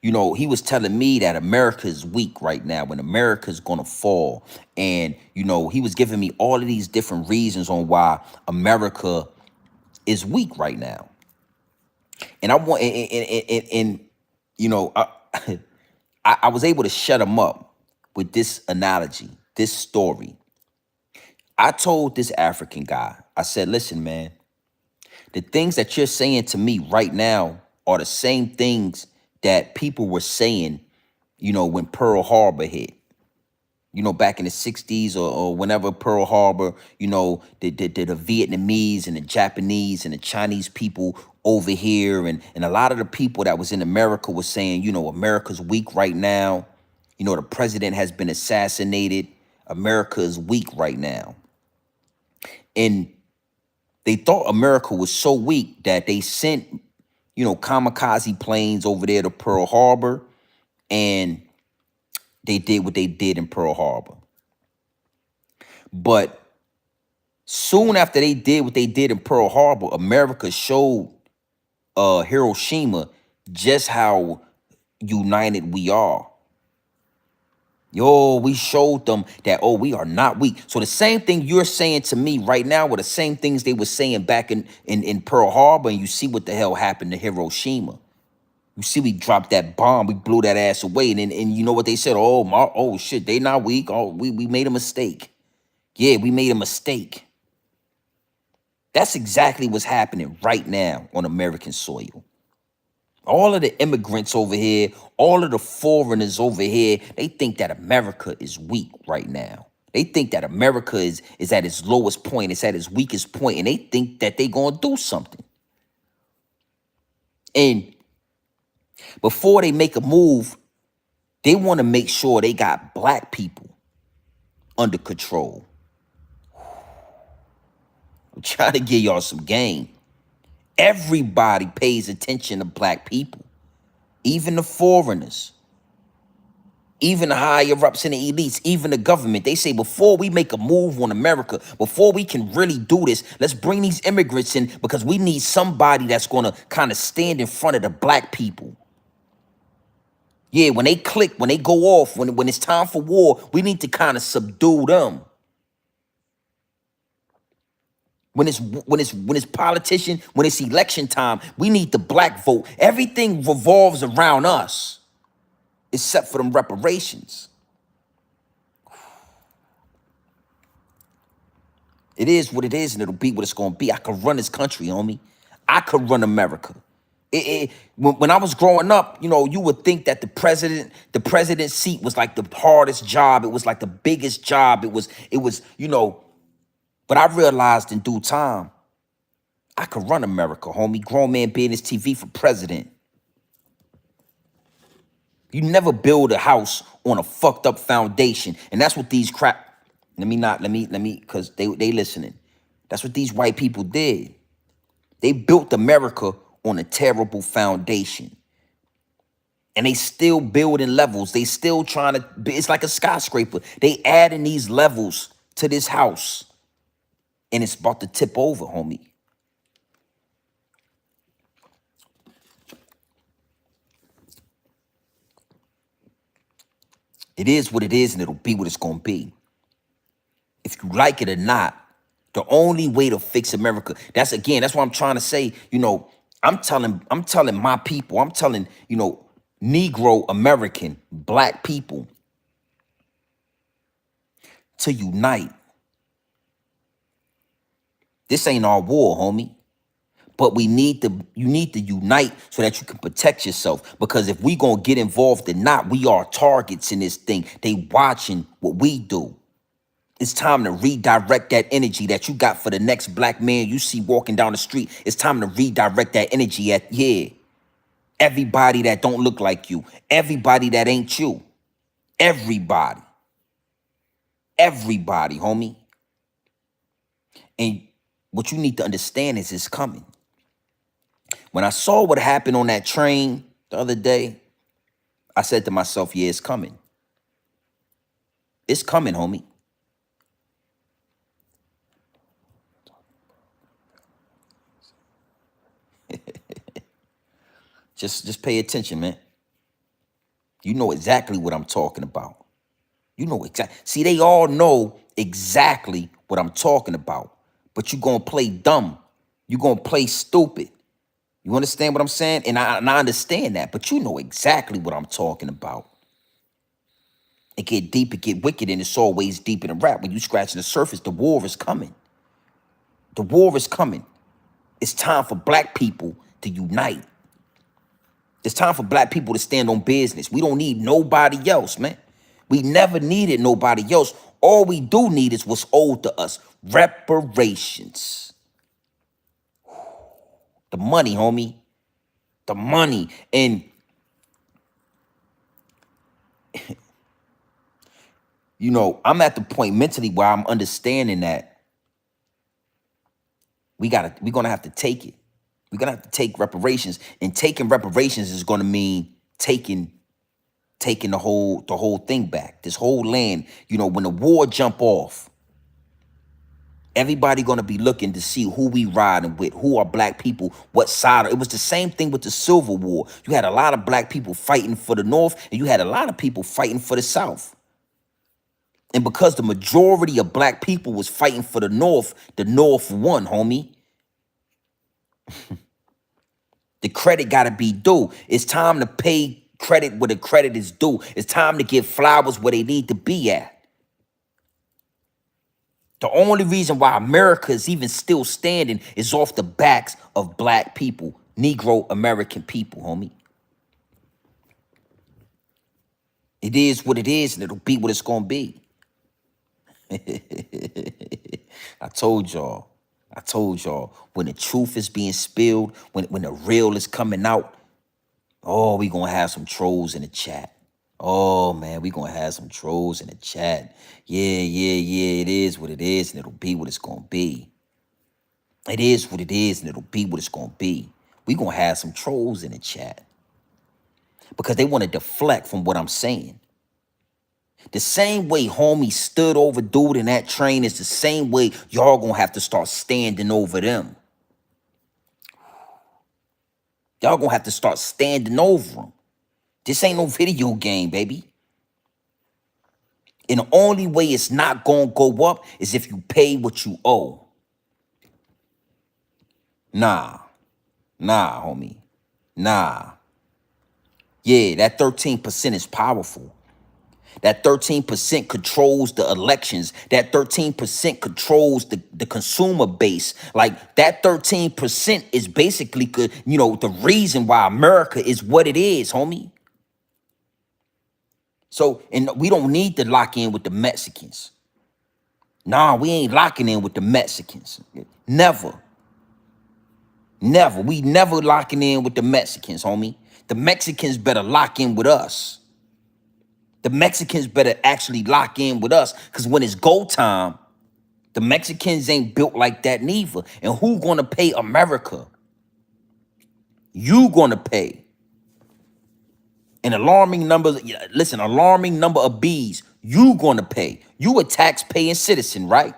he was telling me that America is weak right now, when America's gonna fall. And, he was giving me all of these different reasons on why America is weak right now. And I want, I was able to shut him up with this analogy, this story. I told this African guy, I said, listen, man, the things that you're saying to me right now are the same things that people were saying, when Pearl Harbor hit. You know, back in the 60s or whenever Pearl Harbor, you know, the Vietnamese and the Japanese and the Chinese people over here, and a lot of the people that was in America was saying, you know, America's weak right now. You know, the president has been assassinated. America is weak right now. And they thought America was so weak that they sent, you know, kamikaze planes over there to Pearl Harbor, and they did what they did in Pearl Harbor. But soon after they did what they did in Pearl Harbor, America showed Hiroshima just how united we are. Yo, we showed them that, oh, we are not weak. So the same thing you're saying to me right now were the same things they were saying back in Pearl Harbor, and you see what the hell happened to Hiroshima. You see, we dropped that bomb, we blew that ass away, and you know what they said? Oh shit, they not weak. Oh, we made a mistake. Yeah, we made a mistake. That's exactly what's happening right now on American soil. All of the immigrants over here, all of the foreigners over here, they think that America is weak right now. They think that America is at its lowest point, it's at its weakest point, and they think that they gonna do something. And before they make a move, they want to make sure they got black people under control. I'm trying to give y'all some game. Everybody pays attention to black people, even the foreigners, even the higher ups and the elites, even the government. They say before we make a move on America, before we can really do this, let's bring these immigrants in because we need somebody that's going to kind of stand in front of the black people. Yeah, when they click, when they go off, when it's time for war, we need to kind of subdue them. When it's politician, when it's election time, we need the black vote. Everything revolves around us, except for them reparations. It is what it is, and it'll be what it's gonna be. I could run this country, homie. I could run America. When I was growing up, you know, you would think that the president's seat was like the hardest job. It was like the biggest job. It was, you know. But I realized in due time, I could run America, homie. Grown man business TV for president. You never build a house on a fucked up foundation. And that's what these because they listening. That's what these white people did. They built America on a terrible foundation. And they still building levels. They still trying to, it's like a skyscraper. They adding these levels to this house. And it's about to tip over, homie. It is what it is, and it'll be what it's gonna be. If you like it or not, the only way to fix America, that's why I'm trying to say, you know, I'm telling my people, I'm telling, you know, Negro American black people to unite. This ain't our war, homie. But you need to unite so that you can protect yourself. Because if we gonna get involved or not, we are targets in this thing. They watching what we do. It's time to redirect that energy that you got for the next black man you see walking down the street. It's time to redirect that energy at, yeah, everybody that don't look like you, everybody that ain't you, everybody, homie. And what you need to understand is it's coming. When I saw what happened on that train the other day, I said to myself, yeah, it's coming. It's coming, homie. Just pay attention, man. You know exactly what I'm talking about. You know exactly. See, they all know exactly what I'm talking about. But you gonna play dumb. You gonna play stupid. You understand what I'm saying? And I understand that, but you know exactly what I'm talking about. It get deep, it get wicked, and it's always deep in the rap. When you scratching the surface, the war is coming. The war is coming. It's time for black people to unite. It's time for black people to stand on business. We don't need nobody else, man. We never needed nobody else. All we do need is what's owed to us. Reparations. The money, homie. The money. And, you know, I'm at the point mentally where I'm understanding that we're gonna have to take it. We're gonna have to take reparations. And taking reparations is gonna mean taking the whole thing back. This whole land, you know, when the war jump off, everybody gonna be looking to see who we riding with, who are black people, what side. It was the same thing with the Civil War. You had a lot of black people fighting for the North, and you had a lot of people fighting for the South. And because the majority of black people was fighting for the North won, homie. The credit gotta be due. It's time to pay credit where the credit is due. It's time to give flowers where they need to be at. The only reason why America is even still standing is off the backs of black people, Negro American people, homie. It is what it is, and it'll be what it's gonna be. I told y'all, when the truth is being spilled, when the real is coming out, oh, we gonna have some trolls in the chat. Oh man, we gonna have some trolls in the chat. Yeah, it is what it is, and it'll be what it's gonna be. It is what it is, and it'll be what it's gonna be. We gonna have some trolls in the chat because they want to deflect from what I'm saying. The same way homie stood over dude in that train is the same way y'all gonna have to start standing over them. Y'all gonna have to start standing over them. This ain't no video game, baby. And the only way it's not gonna go up is if you pay what you owe. Nah, homie. Nah. Yeah, that 13% is powerful. That 13% controls the elections. That 13% controls the consumer base. Like that 13% is basically, you know, the reason why America is what it is, homie. So, and we don't need to lock in with the Mexicans. Nah, we ain't locking in with the Mexicans. Never. We never locking in with the Mexicans, homie. The Mexicans better lock in with us. The Mexicans better actually lock in with us, because when it's go time, the Mexicans ain't built like that neither. And who gonna pay America? You gonna pay. An alarming number, listen, alarming number of B's, you gonna pay. You a tax-paying citizen, right?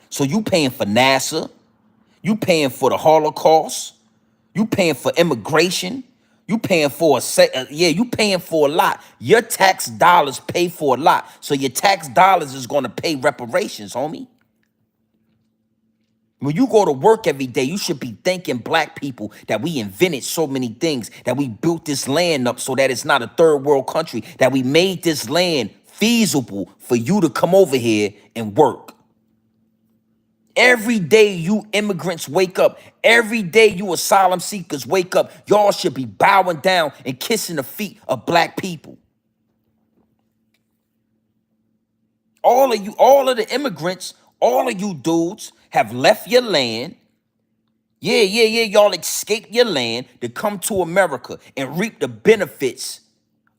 So you paying for NASA, you paying for the Holocaust, you paying for immigration, you paying for you paying for a lot. Your tax dollars pay for a lot. So your tax dollars is gonna pay reparations, homie. When you go to work every day, you should be thanking black people that we invented so many things, that we built this land up so that it's not a third world country, that we made this land feasible for you to come over here and work. Every day you immigrants wake up, every day you asylum seekers wake up, y'all should be bowing down and kissing the feet of black people. All of the immigrants, all of you dudes have left your land. Yeah, y'all escaped your land to come to America and reap the benefits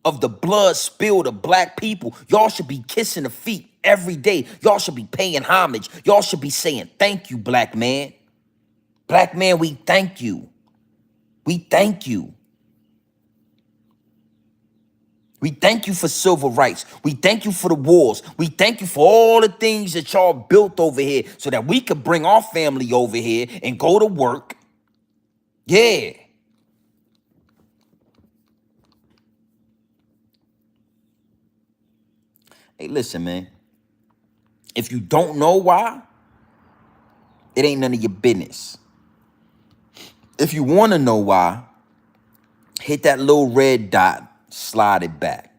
of the blood spilled of black people. Y'all should be kissing the feet every day. Y'all should be paying homage. Y'all should be saying, thank you, black man. Black man, we thank you. We thank you. We thank you for civil rights. We thank you for the wars. We thank you for all the things that y'all built over here so that we could bring our family over here and go to work. Yeah. Hey, listen, man. If you don't know why, it ain't none of your business. If you want to know why, hit that little red dot, slide it back.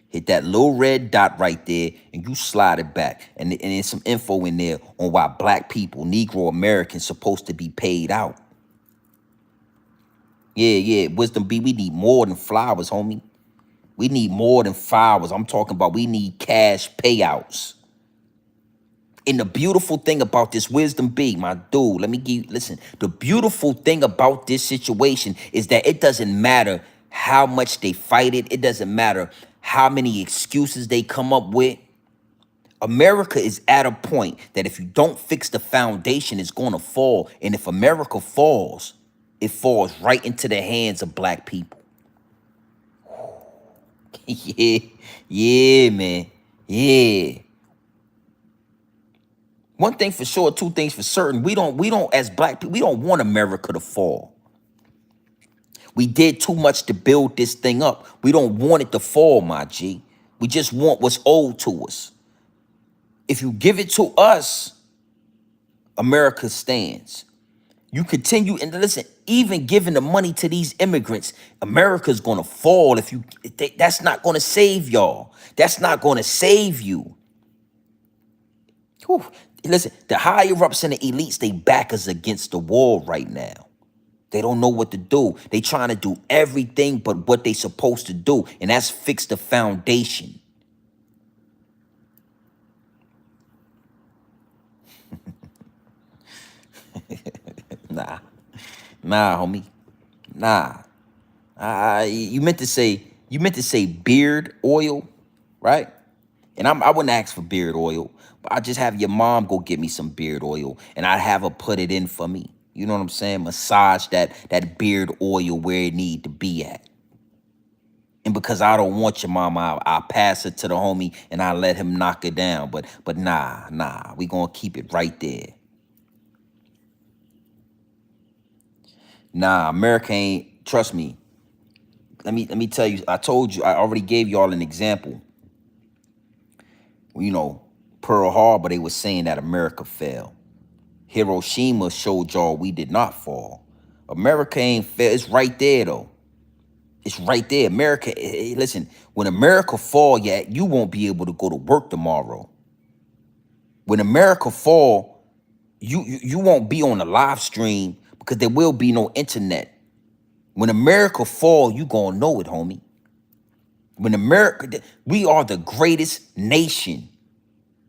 Hit that little red dot right there, and you slide it back. And there's some info in there on why black people, Negro Americans, supposed to be paid out. Yeah, Wisdom B, we need more than flowers, homie. We need more than flowers. I'm talking about we need cash payouts. And the beautiful thing about this Wisdom B, my dude, let me give you, listen, the beautiful thing about this situation is that it doesn't matter how much they fight it. It doesn't matter how many excuses they come up with. America is at a point that if you don't fix the foundation, it's going to fall. And if America falls, it falls right into the hands of black people. Yeah, yeah, man. Yeah. One thing for sure, two things for certain. We don't as black people, we don't want America to fall. We did too much to build this thing up. We don't want it to fall, my G. We just want what's owed to us. If you give it to us, America stands. You continue, and listen, even giving the money to these immigrants, America's gonna fall if you, that's not gonna save y'all. That's not gonna save you. Whew. Listen, the higher ups and the elites, they back us against the wall right now. They don't know what to do. They trying to do everything but what they supposed to do, and that's fix the foundation. Nah, homie. Nah. You meant to say beard oil, right? And I wouldn't ask for beard oil, but I just have your mom go get me some beard oil, and I'd have her put it in for me. You know what I'm saying? Massage that beard oil where it need to be at. And because I don't want your mama, I'll pass it to the homie and I let him knock it down. But nah, we gonna keep it right there. Nah, America ain't, trust me. Let me tell you, I told you, I already gave y'all an example. You know, Pearl Harbor, they were saying that America fell. Hiroshima showed y'all we did not fall. America ain't fail. It's right there, though. It's right there. America, listen, when America fall, yeah, you won't be able to go to work tomorrow. When America fall, you won't be on the live stream because there will be no internet. When America fall, you gonna know it, homie. When America, we are the greatest nation.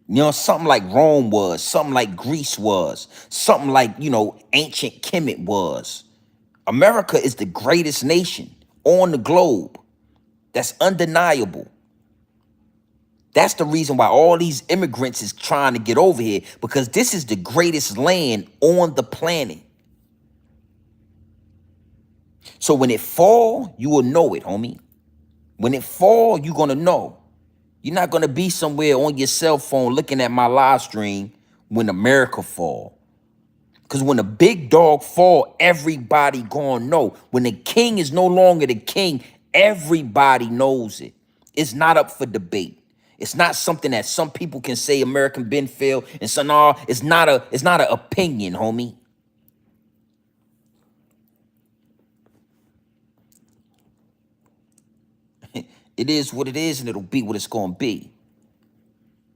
You know, something like Rome was, something like Greece was, something like, you know, ancient Kemet was. America is the greatest nation on the globe. That's undeniable. That's the reason why all these immigrants is trying to get over here, because this is the greatest land on the planet. So when it fall, you will know it, homie. When it fall, you're going to know. You're not going to be somewhere on your cell phone looking at my live stream when America fall. Because when a big dog fall, everybody going to know. When the king is no longer the king, everybody knows it. It's not up for debate. It's not something that some people can say American been failed and so no, it's not an opinion, homie. It is what it is, and it'll be what it's going to be.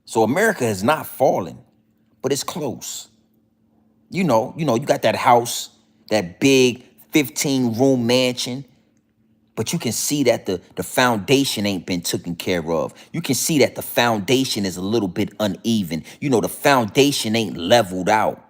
So America has not fallen, but it's close. You know, you got that house, that big 15-room mansion, but you can see that the foundation ain't been taken care of. You can see that the foundation is a little bit uneven. You know, the foundation ain't leveled out.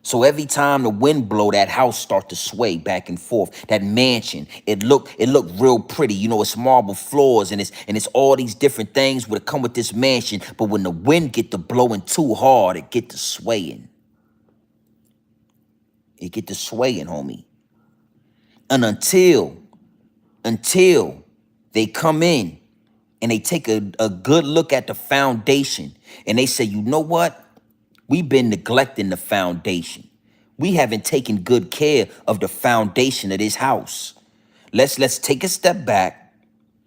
So every time the wind blow, that house start to sway back and forth. That mansion, it look real pretty. You know, it's marble floors and it's all these different things that come with this mansion. But when the wind get to blowing too hard, it get to swaying. It get to swaying, homie. And until they come in and they take a good look at the foundation and they say, you know what? We've been neglecting the foundation. We haven't taken good care of the foundation of this house. Let's take a step back.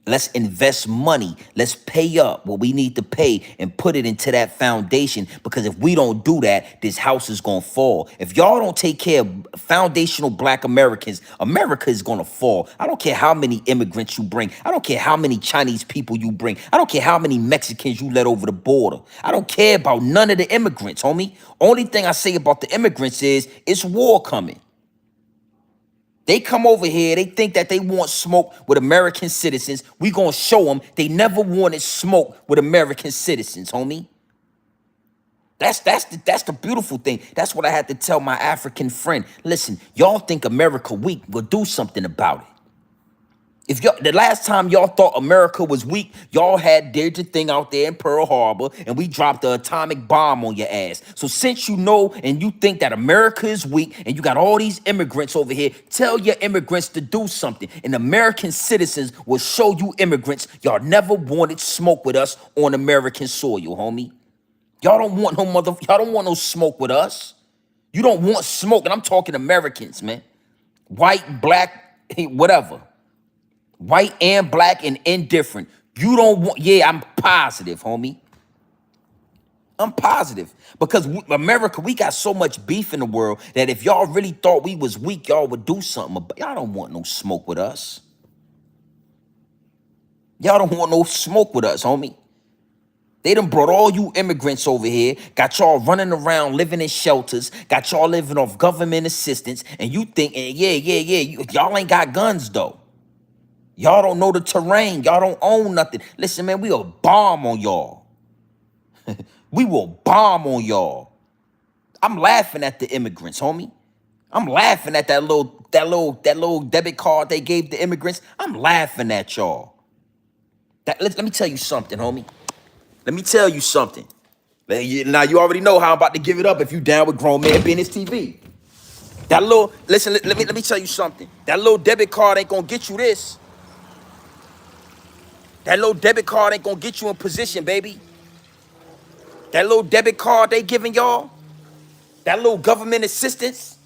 Let's invest money. Let's pay up what we need to pay and put it into that foundation, because if we don't do that, this house is going to fall. If y'all don't take care of foundational black Americans, America is going to fall. I don't care how many immigrants you bring. I don't care how many Chinese people you bring. I don't care how many Mexicans you let over the border. I don't care about none of the immigrants, homie. Only thing I say about the immigrants is it's war coming. They come over here, they think that they want smoke with American citizens. We gonna show them they never wanted smoke with American citizens, homie. That's the beautiful thing. That's what I had to tell my African friend. Listen, y'all think America weak, we'll do something about it. If y'all, the last time y'all thought America was weak, y'all did your thing out there in Pearl Harbor and we dropped the atomic bomb on your ass. So since you know and you think that America is weak and you got all these immigrants over here, tell your immigrants to do something. And American citizens will show you immigrants, y'all never wanted smoke with us on American soil, homie. Y'all don't want y'all don't want no smoke with us. You don't want smoke, and I'm talking Americans, man. White, black, whatever. White and black and indifferent. You don't want, yeah, I'm positive, homie. I'm positive. Because America, we got so much beef in the world that if y'all really thought we was weak, y'all would do something. But y'all don't want no smoke with us. Y'all don't want no smoke with us, homie. They done brought all you immigrants over here, got y'all running around living in shelters, got y'all living off government assistance, and you think, y'all ain't got guns, though. Y'all don't know the terrain. Y'all don't own nothing. Listen, man, we will bomb on y'all. We will bomb on y'all. I'm laughing at the immigrants, homie. I'm laughing at that little debit card they gave the immigrants. I'm laughing at y'all. Let me tell you something, homie. Let me tell you something. Now you already know how I'm about to give it up if you down with Grown Man Business TV. That little, listen, let me tell you something. That little debit card ain't gonna get you this. That little debit card ain't gonna get you in position, baby. That little debit card they giving y'all, that little government assistance,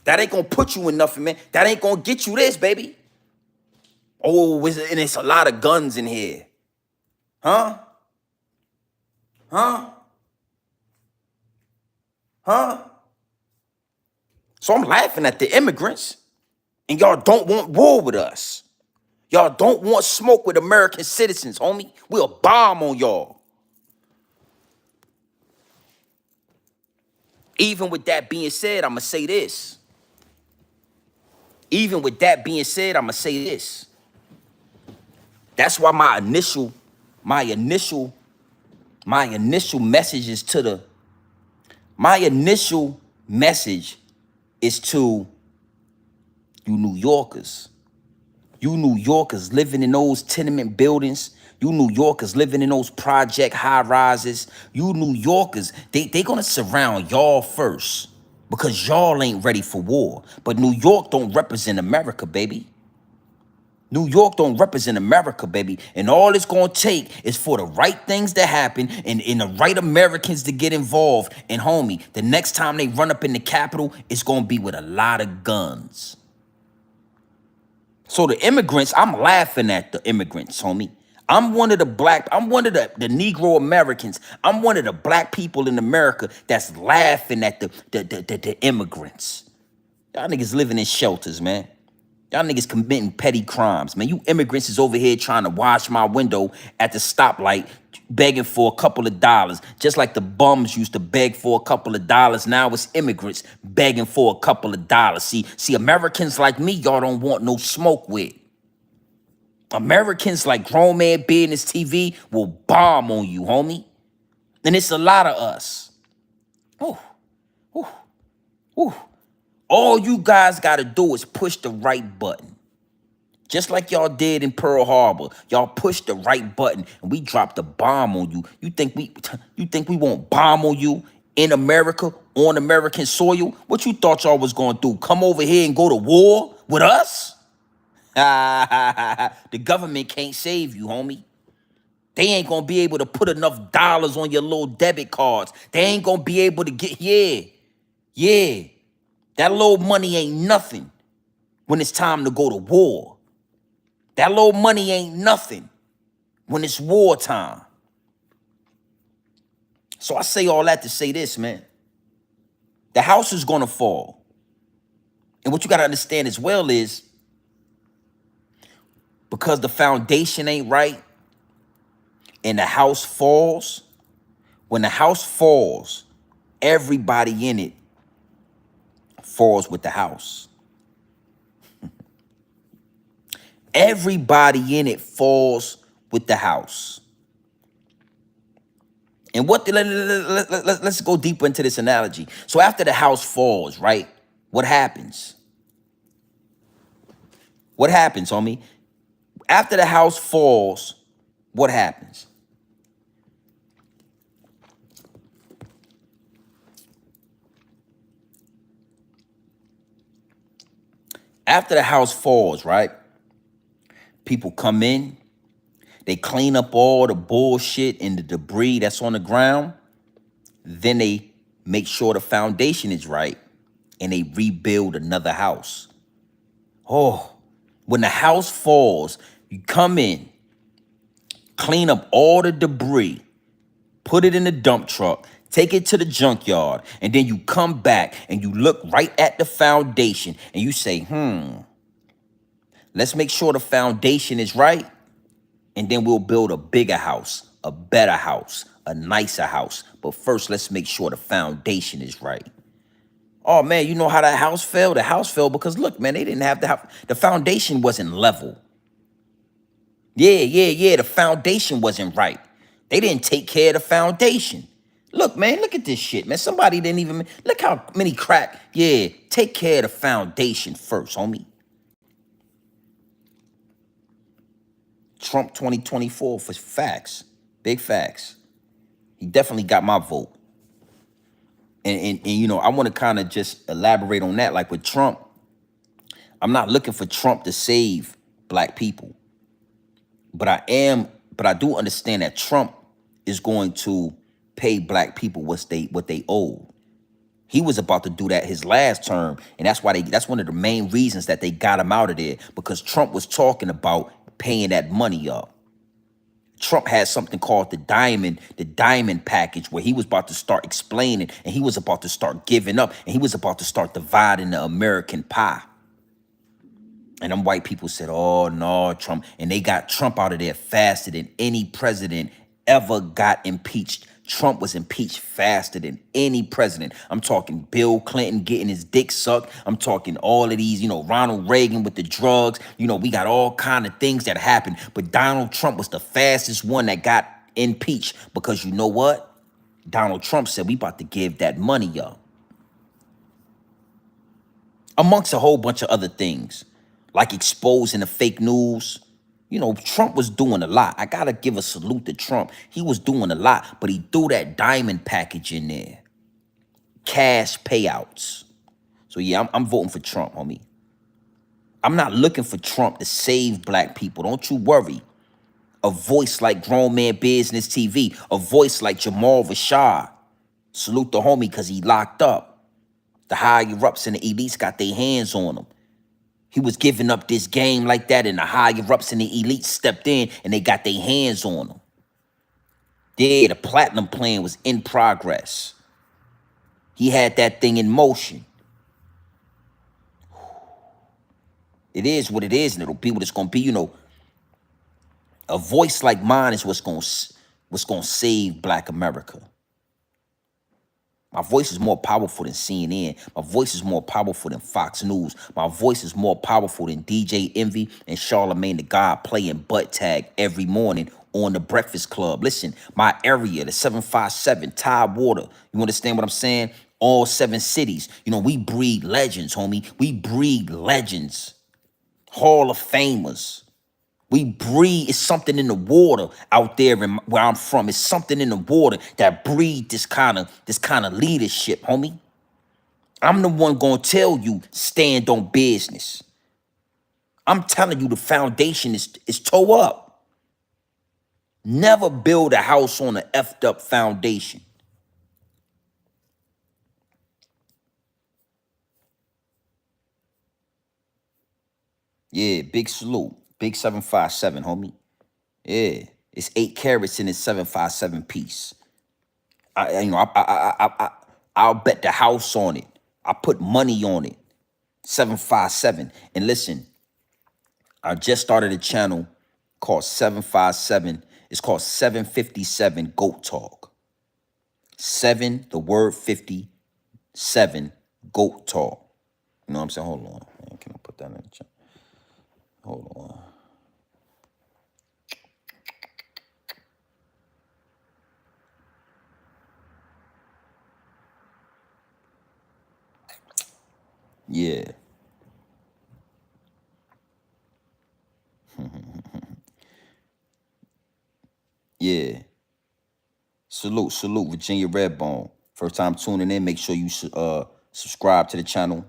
that ain't gonna put you in nothing, man. That ain't gonna get you this, baby. Oh, and it's a lot of guns in here. Huh? Huh? Huh? So I'm laughing at the immigrants, and y'all don't want war with us. Y'all don't want smoke with American citizens, homie. We'll bomb on y'all. Even with that being said, I'ma say this. Even with that being said, I'ma say this. That's why my initial message is to my initial message is to you New Yorkers. You New Yorkers living in those tenement buildings. You New Yorkers living in those project high rises. You New Yorkers, they gonna surround y'all first because y'all ain't ready for war. But New York don't represent America, baby. New York don't represent America, baby. And all it's gonna take is for the right things to happen and the right Americans to get involved. And homie, the next time they run up in the Capitol, it's gonna be with a lot of guns. So the immigrants, I'm laughing at the immigrants, homie. I'm one of the Negro Americans. I'm one of the black people in America that's laughing at the immigrants. Y'all niggas living in shelters, man. Y'all niggas committing petty crimes, man. You immigrants is over here trying to wash my window at the stoplight, begging for a couple of dollars, just like the bums used to beg for a couple of dollars. Now it's immigrants begging for a couple of dollars. See, Americans like me, y'all don't want no smoke with. Americans like Grown Man Business TV will bomb on you, homie. And it's a lot of us. Ooh, ooh, ooh. All you guys got to do is push the right button. Just like y'all did in Pearl Harbor. Y'all pushed the right button and we dropped a bomb on you. You think we won't bomb on you in America, on American soil? What you thought y'all was going to do? Come over here and go to war with us? The government can't save you, homie. They ain't going to be able to put enough dollars on your little debit cards. They ain't going to be able to get, yeah. That little money ain't nothing when it's time to go to war. That little money ain't nothing when it's wartime. So I say all that to say this, man. The house is going to fall. And what you got to understand as well is because the foundation ain't right and the house falls, when the house falls, everybody in it falls with the house. Everybody in it falls with the house. And let's go deeper into this analogy. So after the house falls, right? What happens? What happens, homie? After the house falls, what happens? After the house falls, right? People come in, they clean up all the bullshit and the debris that's on the ground. Then they make sure the foundation is right and they rebuild another house. Oh, when the house falls, you come in, clean up all the debris, put it in the dump truck, take it to the junkyard, and then you come back and you look right at the foundation and you say, let's make sure the foundation is right, and then we'll build a bigger house, a better house, a nicer house. But first, let's make sure the foundation is right. Oh man, you know how that house fell? The house fell because look, man, they didn't have the foundation wasn't level. Yeah, the foundation wasn't right. They didn't take care of the foundation. Look, man, look at this shit, man. Somebody didn't even, look how many crack. Yeah, take care of the foundation first, homie. Trump 2024 for facts, big facts. He definitely got my vote. And you know, I want to kind of just elaborate on that. Like with Trump, I'm not looking for Trump to save black people. But I do understand that Trump is going to pay black people what they owe. He was about to do that his last term, and that's one of the main reasons that they got him out of there, because Trump was talking about paying that money up. Trump had something called the diamond package, where he was about to start explaining, and he was about to start giving up, and he was about to start dividing the American pie. And them white people said, oh, no, Trump. And they got Trump out of there faster than any president ever got impeached. Trump was impeached faster than any president. I'm talking Bill Clinton getting his dick sucked. I'm talking all of these, you know, Ronald Reagan with the drugs. You know, we got all kind of things that happened. But Donald Trump was the fastest one that got impeached, because you know what? Donald Trump said, we about to give that money up. Amongst a whole bunch of other things, like exposing the fake news. You know, Trump was doing a lot. I gotta give a salute to Trump. He was doing a lot, but he threw that diamond package in there. Cash payouts. So yeah, I'm voting for Trump, homie. I'm not looking for Trump to save black people. Don't you worry. A voice like Grown Man Business TV. A voice like Jamal Rashad. Salute the homie because he locked up. The higher-ups and the elites got their hands on him. He was giving up this game like that, and the higher-ups and the elites stepped in, and they got their hands on him. Yeah, the platinum plan was in progress. He had that thing in motion. It is what it is, and it'll be what it's going to be. You know, a voice like mine is what's going to save Black America. My voice is more powerful than CNN. My voice is more powerful than Fox News. My voice is more powerful than DJ Envy and Charlamagne the God playing butt tag every morning on the Breakfast Club. Listen, my area, the 757, Tidewater. You understand what I'm saying? All 7 cities. You know, we breed legends, homie. We breed legends. Hall of Famers. We breed, it's something in the water out there where I'm from. It's something in the water that breed this kind of leadership, homie. I'm the one gonna tell you, stand on business. I'm telling you, the foundation is toe up. Never build a house on an effed up foundation. Yeah, big salute. Big 757, homie. Yeah, it's 8 carats in this 757 piece. I'll bet the house on it. I put money on it. 757. And listen, I just started a channel called 757. It's called 757 Goat Talk. 7, the word 57, Goat Talk. You know what I'm saying? Hold on. Man, can I put that in the chat? Hold on. Yeah. Yeah. Salute, Virginia Redbone. First time tuning in, make sure you subscribe to the channel.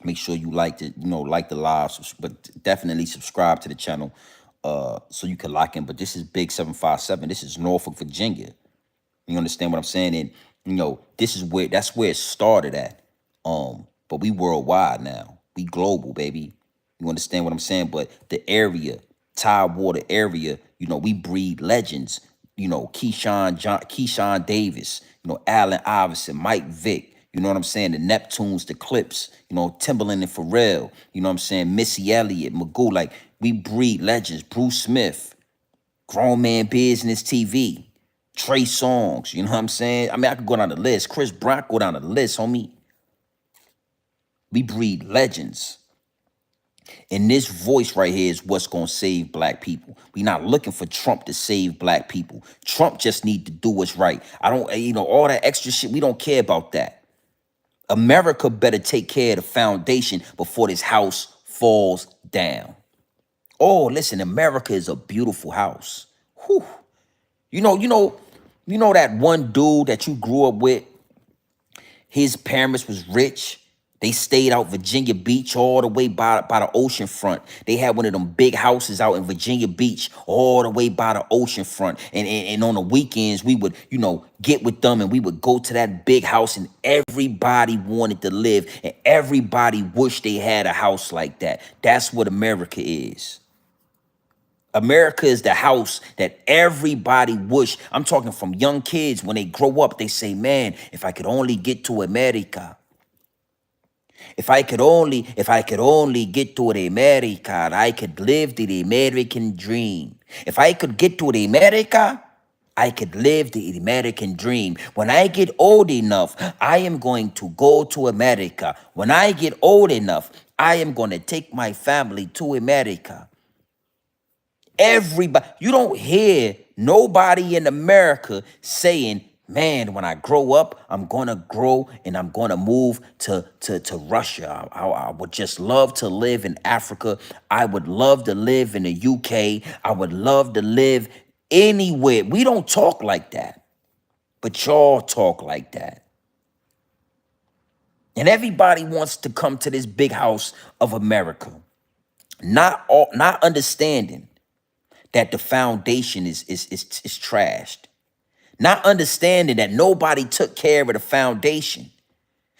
Make sure you like the, like the live, but definitely subscribe to the channel so you can lock in. But this is Big 757. This is Norfolk, Virginia. You understand what I'm saying? And that's where it started at. But we worldwide now. We global, baby. You understand what I'm saying? But the area, Tidewater area, we breed legends. Keyshawn Davis, Allen Iverson, Mike Vick, you know what I'm saying? The Neptunes, the Clips, Timberland and Pharrell, you know what I'm saying? Missy Elliott, Magoo, like we breed legends. Bruce Smith, Grown Man Business TV, Trey Songz, you know what I'm saying? I mean, I could go down the list. Chris Brown, go down the list, homie. We breed legends. And this voice right here is what's going to save black people. We're not looking for Trump to save black people. Trump just need to do what's right. I don't, all that extra shit, we don't care about that. America better take care of the foundation before this house falls down. Oh, listen, America is a beautiful house. Whew. You know that one dude that you grew up with, his parents was rich. They stayed out Virginia Beach all the way by the ocean front. They had one of them big houses out in Virginia Beach all the way by the ocean front. And on the weekends, we would, get with them and we would go to that big house and everybody wanted to live and everybody wished they had a house like that. That's what America is. America is the house that everybody wish. I'm talking from young kids. When they grow up, they say, man, if I could only get to America. If I could only get to the America, I could live the American dream. If I could get to the America, I could live the American dream. When I get old enough, I am going to go to America. When I get old enough, I am going to take my family to America. Everybody, you don't hear nobody in America saying, man, when I grow up, I'm gonna grow and I'm gonna move to Russia. I would just love to live in Africa. I would love to live in the UK. I would love to live anywhere. We don't talk like that, but y'all talk like that. And everybody wants to come to this big house of America, not understanding that the foundation is trashed. Not understanding that nobody took care of the foundation.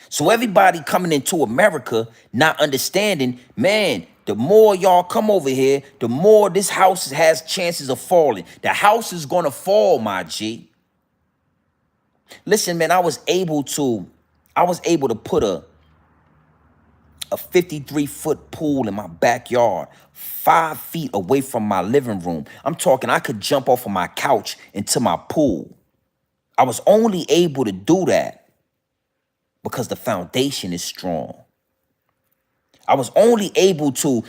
So everybody coming into America, not understanding, man, the more y'all come over here, the more this house has chances of falling. The house is gonna fall, my G. Listen, man, I was able to put a 53-foot pool in my backyard, 5 feet away from my living room. I'm talking, I could jump off of my couch into my pool. I was only able to do that because the foundation is strong. I was only able to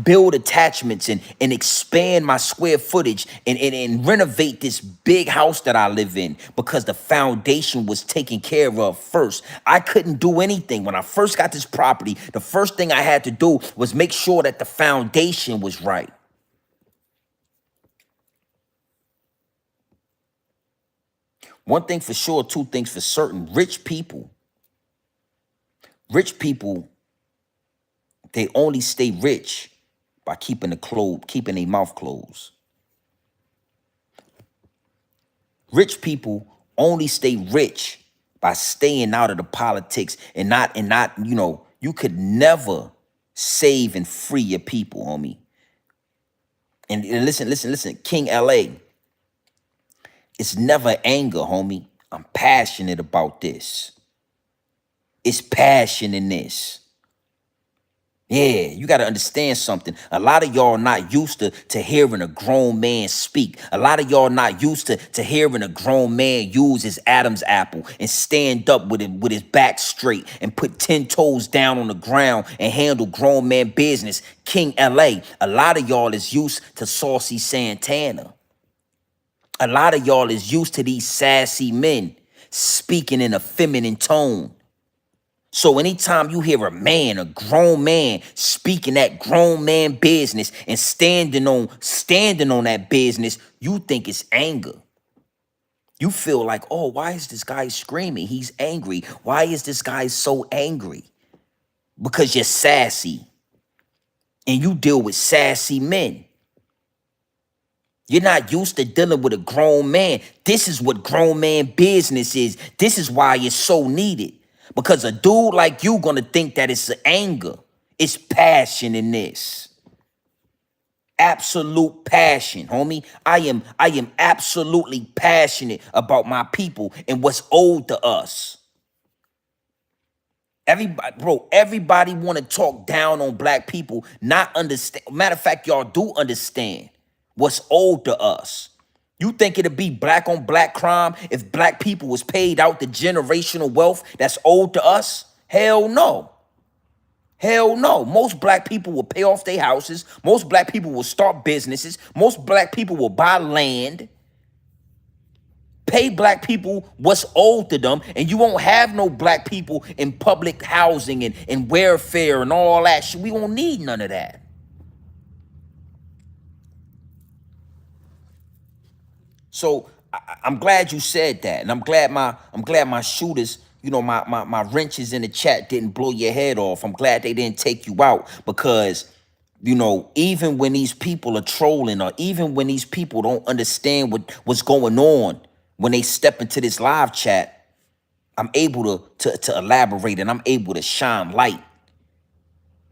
build attachments and expand my square footage and renovate this big house that I live in because the foundation was taken care of first. I couldn't do anything. When I first got this property, the first thing I had to do was make sure that the foundation was right. One thing for sure, two things for certain. Rich people, they only stay rich by keeping their mouth closed. Rich people only stay rich by staying out of the politics and not, you could never save and free your people, homie. And listen, King LA, it's never anger, homie. I'm passionate about this. It's passion in this. Yeah, you got to understand something. A lot of y'all not used to hearing a grown man speak. A lot of y'all not used to hearing a grown man use his Adam's apple and stand up with his back straight and put 10 toes down on the ground and handle grown man business. King LA, a lot of y'all is used to Saucy Santana. A lot of y'all is used to these sassy men speaking in a feminine tone. So anytime you hear a man, a grown man, speaking that grown man business and standing on that business, you think it's anger. You feel like, oh, why is this guy screaming? He's angry. Why is this guy so angry? Because you're sassy and you deal with sassy men. You're not used to dealing with a grown man. This is what grown man business is. This is why it's so needed. Because a dude like you gonna think that it's anger. It's passion in this. Absolute passion, homie. I am absolutely passionate about my people and what's owed to us. Everybody want to talk down on black people, not understand. Matter of fact, y'all do understand what's owed to us. You think it'd be black on black crime if black people was paid out the generational wealth that's owed to us? Hell no. Hell no. Most black people will pay off their houses. Most black people will start businesses. Most black people will buy land. Pay black people what's owed to them, and you won't have no black people in public housing and welfare and all that shit. We won't need none of that. So I'm glad you said that, and I'm glad my shooters, you know, my wrenches in the chat didn't blow your head off. I'm glad they didn't take you out because, you know, even when these people are trolling or even when these people don't understand what's going on, when they step into this live chat, I'm able to elaborate and I'm able to shine light.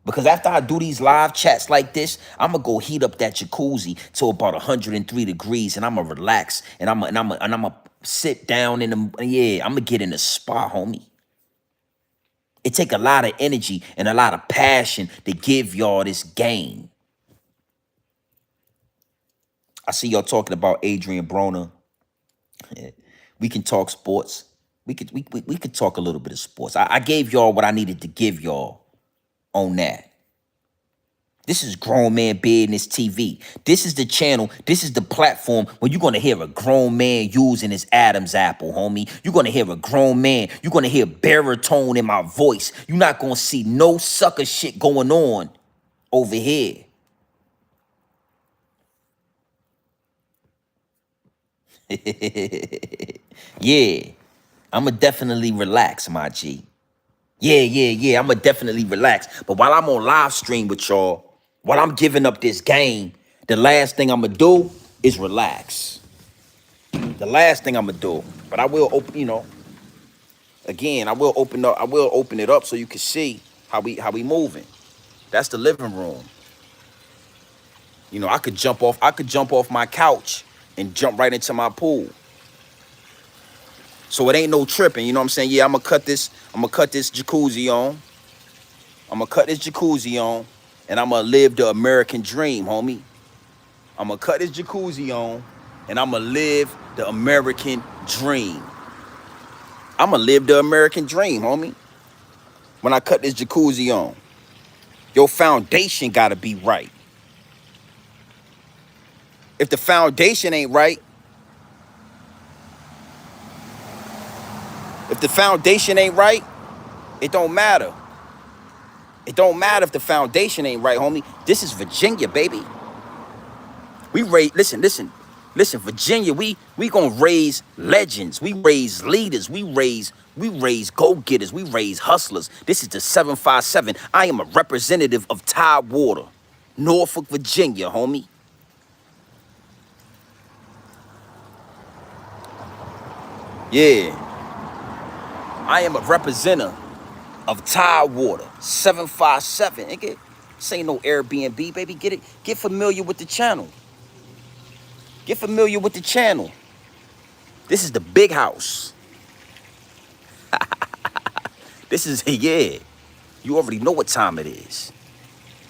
Because after I do these live chats like this, I'm gonna go heat up that jacuzzi to about 103 degrees, and I'm gonna relax, and I'm gonna sit down in the I'm gonna get in the spa, homie. It take a lot of energy and a lot of passion to give y'all this game. I see y'all talking about Adrien Broner. We can talk sports. We could talk a little bit of sports. I gave y'all what I needed to give y'all on that. This is Grown Man Business TV. This is the channel. This is the platform where you're going to hear a grown man using his Adam's apple, homie. You're going to hear a grown man. You're going to hear baritone in my voice. You're not going to see no sucker shit going on over here. Yeah, I'm going to definitely relax, my G. Yeah, I'm going to definitely relax. But while I'm on live stream with y'all, while I'm giving up this game, the last thing I'm going to do is relax. The last thing I'm going to do. But I will open, you know, again, I will open it up so you can see how we moving. That's the living room. You know, I could jump off my couch and jump right into my pool. So it ain't no tripping, you know what I'm saying? Yeah, I'm gonna cut this jacuzzi on. And I'm gonna live the American dream, homie. I'm gonna cut this jacuzzi on and I'm gonna live the American dream. I'm gonna live the American dream, homie. When I cut this jacuzzi on, your foundation gotta be right. If the foundation ain't right, it don't matter. It don't matter if the foundation ain't right, homie. This is Virginia, baby. We raise, listen, Virginia, we gonna raise legends. We raise leaders. We raise go-getters. We raise hustlers. This is the 757. I am a representative of Tidewater, Norfolk, Virginia, homie. Yeah. I am a representative of Tidewater, 757. Nigga, this ain't no Airbnb, baby. Get it. Get familiar with the channel. Get familiar with the channel. This is the big house. This is, yeah. You already know what time it is.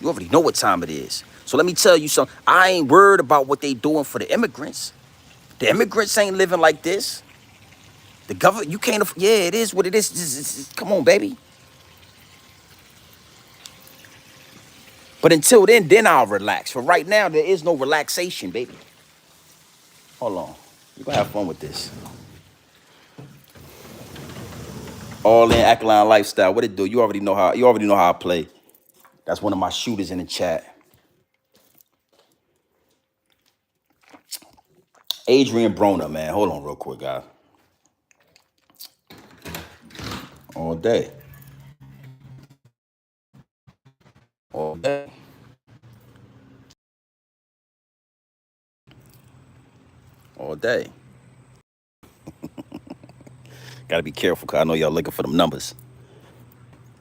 So let me tell you something. I ain't worried about what they doing for the immigrants. The immigrants ain't living like this. The government, you can't, yeah, it is what it is. Come on, baby. But until then I'll relax. For right now, there is no relaxation, baby. Hold on. You're gonna have fun with this. All in Ackline lifestyle. What it do? You already know how. You already know how I play. That's one of my shooters in the chat. Adrien Broner, man. Hold on real quick, guys. All day. All day. All day. Gotta be careful, cause I know y'all looking for them numbers.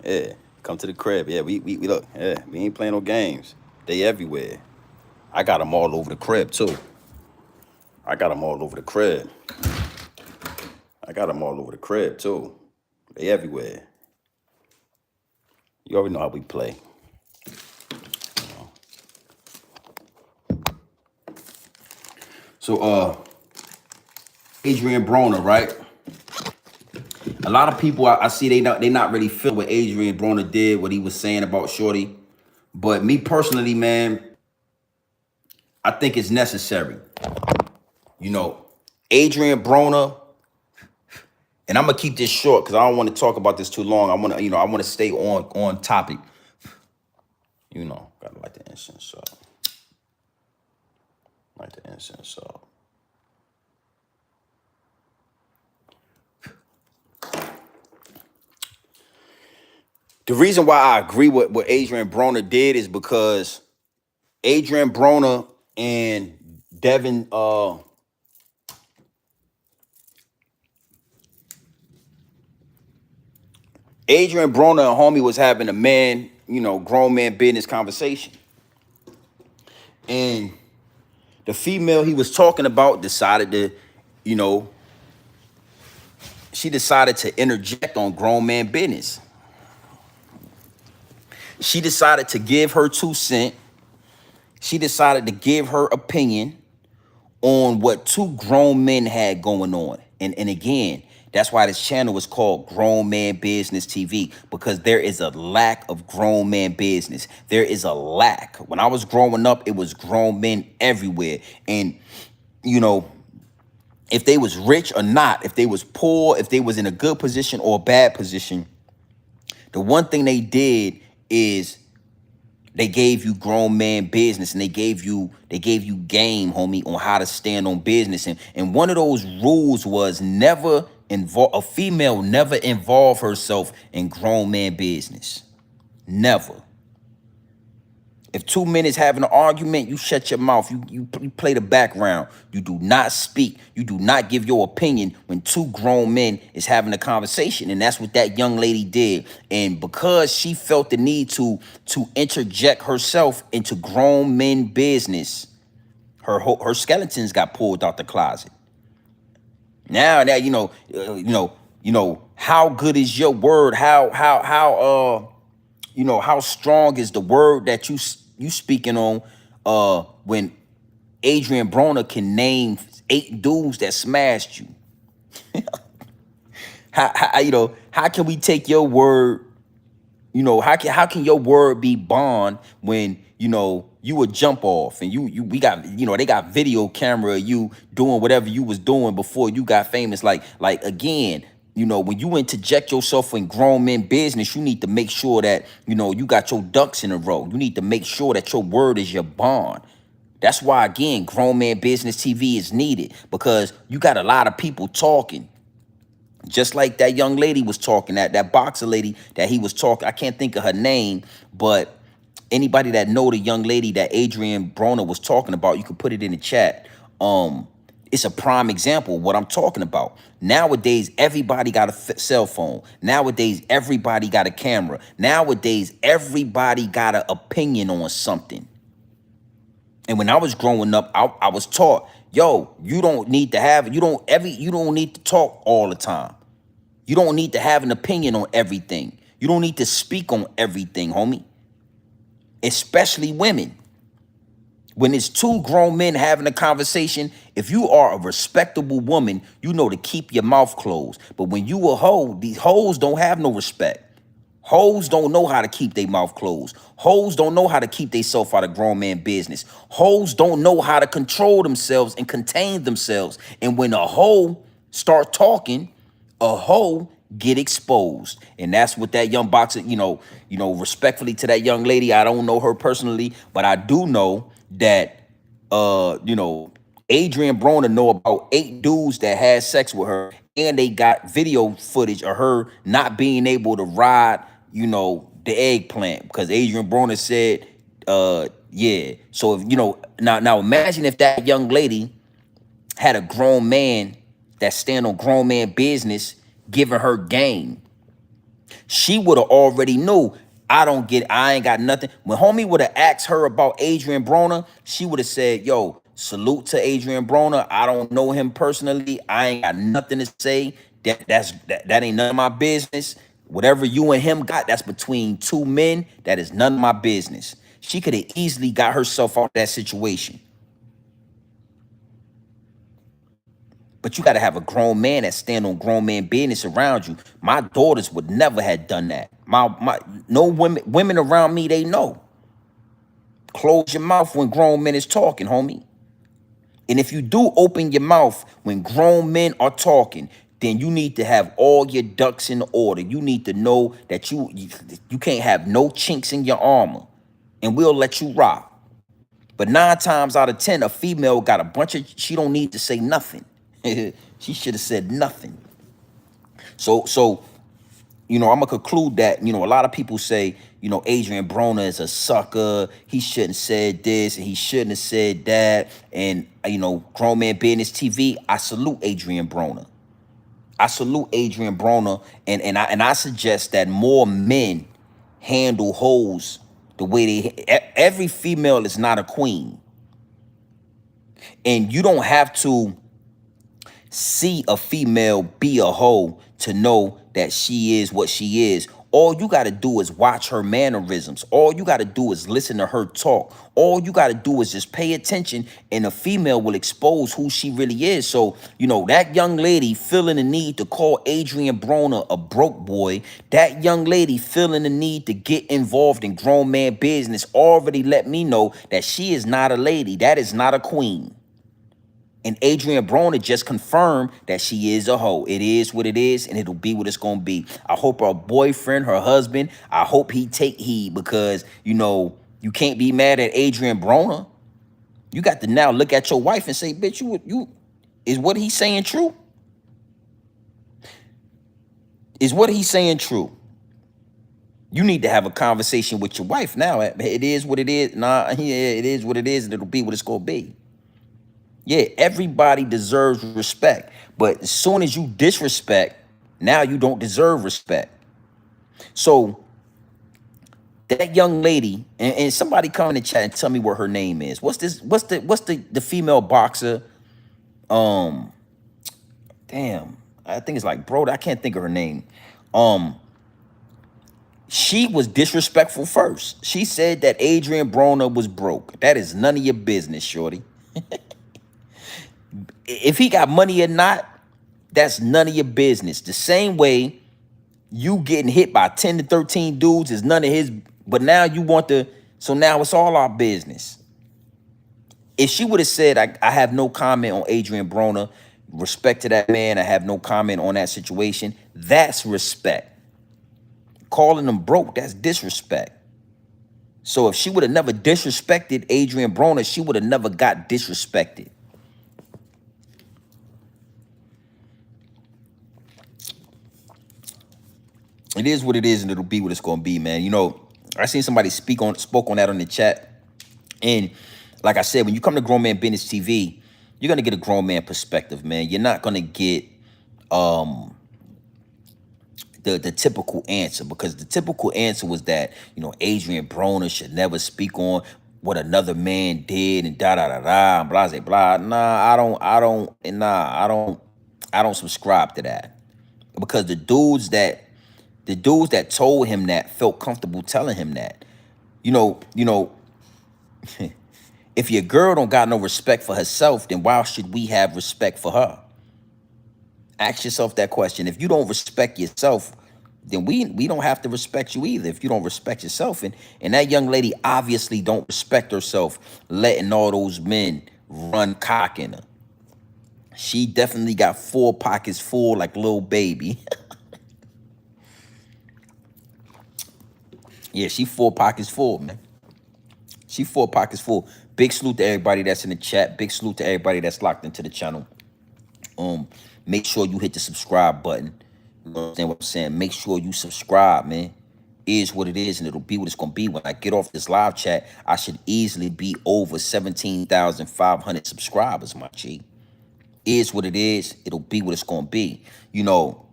Yeah. Come to the crib. Yeah, we look. Yeah, we ain't playing no games. They everywhere. I got them all over the crib too. I got them all over the crib. I got them all over the crib too. They everywhere. You already know how we play. So, Adrien Broner, right? A lot of people I see they not really feel what Adrien Broner did, what he was saying about Shorty. But me personally, man, I think it's necessary. You know, Adrien Broner, and I'm gonna keep this short because I don't want to talk about this too long. I want to stay on topic. You know, gotta light the incense up. Light the incense up. The reason why I agree with what Adrien Broner did is because Adrien Broner and Devin, Adrien Broner and homie was having a man, grown man business conversation. And the female he was talking about decided to, she decided to interject on grown man business. She decided to give her 2 cents. She decided to give her opinion on what 2 grown men had going on. And again, that's why this channel is called Grown Man Business TV, because there is a lack of grown man business. There is a lack. When I was growing up, it was grown men everywhere. And, if they was rich or not, if they was poor, if they was in a good position or a bad position, the one thing they did is they gave you grown man business, and they gave you game, homie, on how to stand on business. And one of those rules was a female never involve herself in grown man business. Never. If 2 men is having an argument, you shut your mouth. You play the background. You do not speak. You do not give your opinion when 2 grown men is having a conversation. And that's what that young lady did. And because she felt the need to interject herself into grown men business, her skeletons got pulled out the closet. Now that how good is your word? How strong is the word that you speaking on when Adrien Broner can name 8 dudes that smashed you? How can we take your word? How can your word be bond when you would jump off and we got they got video camera of you doing whatever you was doing before you got famous? Like again, when you interject yourself in grown men business, you need to make sure that, you got your ducks in a row. You need to make sure that your word is your bond. That's why, again, Grown Man Business TV is needed, because you got a lot of people talking. Just like that young lady was talking, that boxer lady that he was talking. I can't think of her name, but anybody that know the young lady that Adrien Broner was talking about, you can put it in the chat. It's a prime example of what I'm talking about. Nowadays, everybody got a cell phone. Nowadays, everybody got a camera. Nowadays, everybody got an opinion on something. And when I was growing up, I was taught, yo, you don't need to talk all the time. You don't need to have an opinion on everything. You don't need to speak on everything, homie. Especially women. When it's 2 grown men having a conversation, if you are a respectable woman, you know to keep your mouth closed. But when you a hoe, these hoes don't have no respect. Hoes don't know how to keep their mouth closed. Hoes don't know how to keep themselves out of grown man business. Hoes don't know how to control themselves and contain themselves. And when a hoe start talking, a hoe get exposed. And that's what that young boxer, respectfully to that young lady, I don't know her personally, but I do know that Adrien Broner know about 8 dudes that had sex with her, and they got video footage of her not being able to ride, the eggplant, because Adrien Broner said, yeah. So if now imagine if that young lady had a grown man that stand on grown man business giving her game. She would have already knew, I ain't got nothing. When homie would have asked her about Adrien Broner, she would have said, yo, salute to Adrien Broner. I don't know him personally. I ain't got nothing to say. That ain't none of my business. Whatever you and him got, that's between 2 men. That is none of my business. She could have easily got herself out of that situation. But you got to have a grown man that stand on grown man business around you. My daughters would never have done that. My no women around me, they know. Close your mouth when grown men is talking, homie. And if you do open your mouth when grown men are talking, then you need to have all your ducks in order. You need to know that you can't have no chinks in your armor, and we'll let you rock. But 9 times out of 10, a female got a bunch of, she don't need to say nothing. She should have said nothing. So I'm gonna conclude that, a lot of people say, Adrien Broner is a sucker. He shouldn't said this and he shouldn't have said that. And Grown Man Business TV, I salute Adrien Broner. I salute Adrien Broner, and I suggest that more men handle hoes the way every female is not a queen. And you don't have to see a female be a hoe to know that she is what she is. All you got to do is watch her mannerisms. All you got to do is listen to her talk. All you got to do is just pay attention, and a female will expose who she really is. So, that young lady feeling the need to call Adrien Broner a broke boy, that young lady feeling the need to get involved in grown man business already let me know that she is not a lady. That is not a queen. And Adrien Broner just confirmed that she is a hoe. It is what it is, and it'll be what it's going to be. I hope her boyfriend, her husband, I hope he take heed, because, you can't be mad at Adrien Broner. You got to now look at your wife and say, bitch, you is what he's saying true? Is what he's saying true? You need to have a conversation with your wife now. It is what it is. Nah, yeah, it is what it is, and it'll be what it's going to be. Yeah, everybody deserves respect. But as soon as you disrespect, now you don't deserve respect. So that young lady, and somebody come in the chat and tell me what her name is. What's the female boxer? Damn, I think it's like, bro, I can't think of her name. She was disrespectful first. She said that Adrien Broner was broke. That is none of your business, shorty. If he got money or not, that's none of your business. The same way you getting hit by 10 to 13 dudes is none of his, but now you want to, so now it's all our business. If she would have said, I have no comment on Adrien Broner, respect to that man, I have no comment on that situation, that's respect. Calling him broke, that's disrespect. So if she would have never disrespected Adrien Broner, she would have never got disrespected. It is what it is, and it'll be what it's gonna be, man. I seen somebody spoke on that on the chat, and like I said, when you come to Grown Man Business TV, you're gonna get a grown man perspective, man. You're not gonna get the typical answer, because the typical answer was that Adrien Broner should never speak on what another man did and da da da da blah blah blah. Nah, I don't subscribe to that, because the dudes that told him that felt comfortable telling him that. If your girl don't got no respect for herself, then why should we have respect for her? Ask yourself that question. If you don't respect yourself, then we don't have to respect you either. If you don't respect yourself, and that young lady obviously don't respect herself, letting all those men run cock in her. She definitely got 4 pockets full like Lil Baby. Yeah, she 4 pockets full, man. She 4 pockets full. Big salute to everybody that's in the chat. Big salute to everybody that's locked into the channel. Make sure you hit the subscribe button. You understand what I'm saying? Make sure you subscribe, man. Is what it is, and it'll be what it's gonna be. When I get off this live chat, I should easily be over 17,500 subscribers, my G. Is what it is, it'll be what it's gonna be. You know,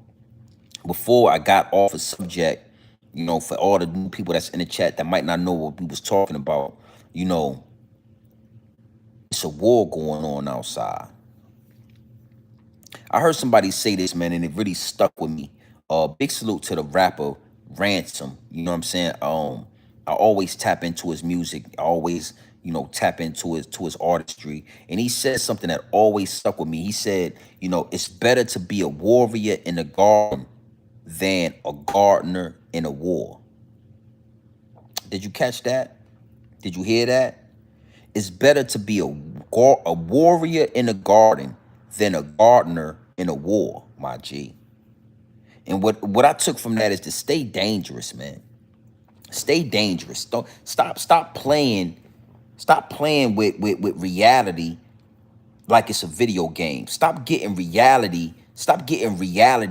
before I got off a subject, you know, for all the new people that's in the chat that might not know what we was talking about, you know, it's a war going on outside. I heard somebody say this, man, and it really stuck with me. Big salute to the rapper Ransom. You know what I'm saying? I always tap into his music. I always, you know, tap into his artistry. And he said something that always stuck with me. He said, you know, it's better to be a warrior in the garden than a gardener in a war. Did you catch that? Did you hear that? It's better to be a warrior in a garden than a gardener in a war, my G. And what I took from that is to stay dangerous, man. Stay dangerous. Don't stop playing with reality like it's a video game. Stop getting reality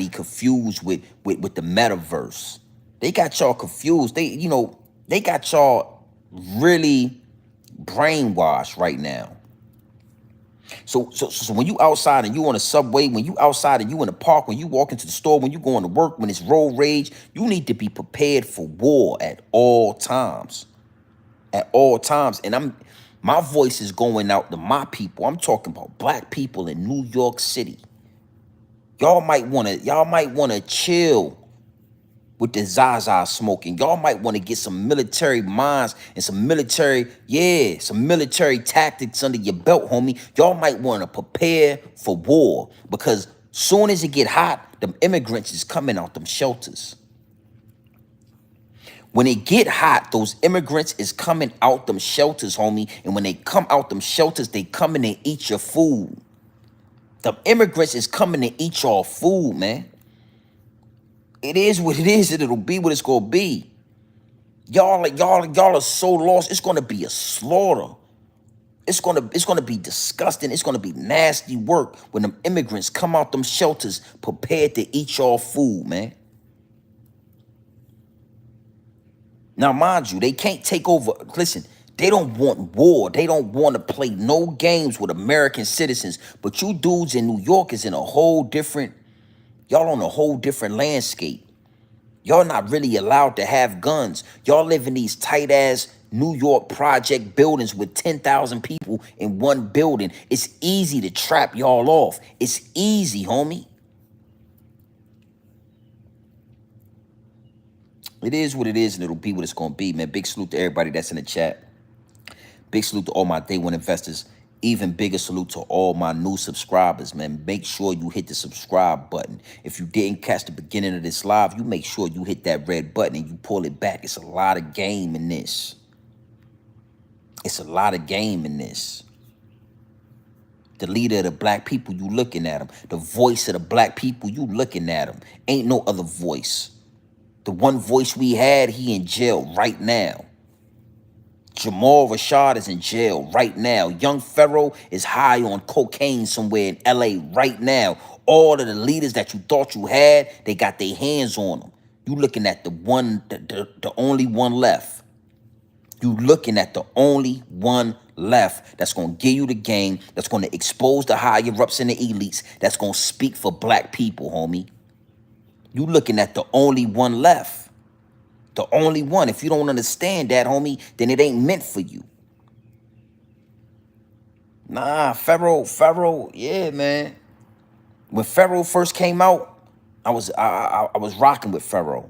confused with the metaverse. They got y'all confused. They got y'all really brainwashed right now. So when you outside and you on a subway, when you outside and you in the park, when you walk into the store, when you going to work, when it's road rage, you need to be prepared for war at all times. At all times. And my voice is going out to my people. I'm talking about black people in New York City. Y'all might wanna chill with the Zaza smoking. Y'all might want to get some military minds and some military tactics under your belt, homie. Y'all might want to prepare for war, because soon as it get hot, them immigrants is coming out them shelters. When it get hot, those immigrants is coming out them shelters, homie. And when they come out them shelters, they coming to eat your food. The immigrants is coming to eat your food, man. It is what it is, and it'll be what it's gonna be. Y'all are so lost. It's gonna be a slaughter. It's gonna be disgusting. It's gonna be nasty work when them immigrants come out them shelters prepared to eat y'all food, man. Now, mind you, they can't take over. Listen, they don't want war. They don't want to play no games with American citizens. But you dudes in New York is in a whole different. Y'all on a whole different landscape. Y'all not really allowed to have guns. Y'all live in these tight ass New York project buildings with 10,000 people in one building. It's easy to trap y'all off. It's easy, homie. It is what it is, and it'll be what it's gonna be, man. Big salute to everybody that's in the chat. Big salute to all my day one investors. Even bigger salute to all my new subscribers, man. Make sure you hit the subscribe button. If you didn't catch the beginning of this live, you make sure you hit that red button and you pull it back. It's a lot of game in this. It's a lot of game in this. The leader of the black people, you looking at him. The voice of the black people, you looking at him. Ain't no other voice. The one voice we had, he in jail right now. Jamal Rashad is in jail right now. Young Pharaoh is high on cocaine somewhere in LA right now. All of the leaders that you thought you had, they got their hands on them. You looking at the only one left. You looking at the only one left that's going to give you the game, that's going to expose the higher-ups and the elites, that's going to speak for black people, homie. You looking at the only one left. The only one. If you don't understand that, homie, then it ain't meant for you. Nah, Pharaoh, yeah, man. When Pharaoh first came out, I was rocking with Pharaoh.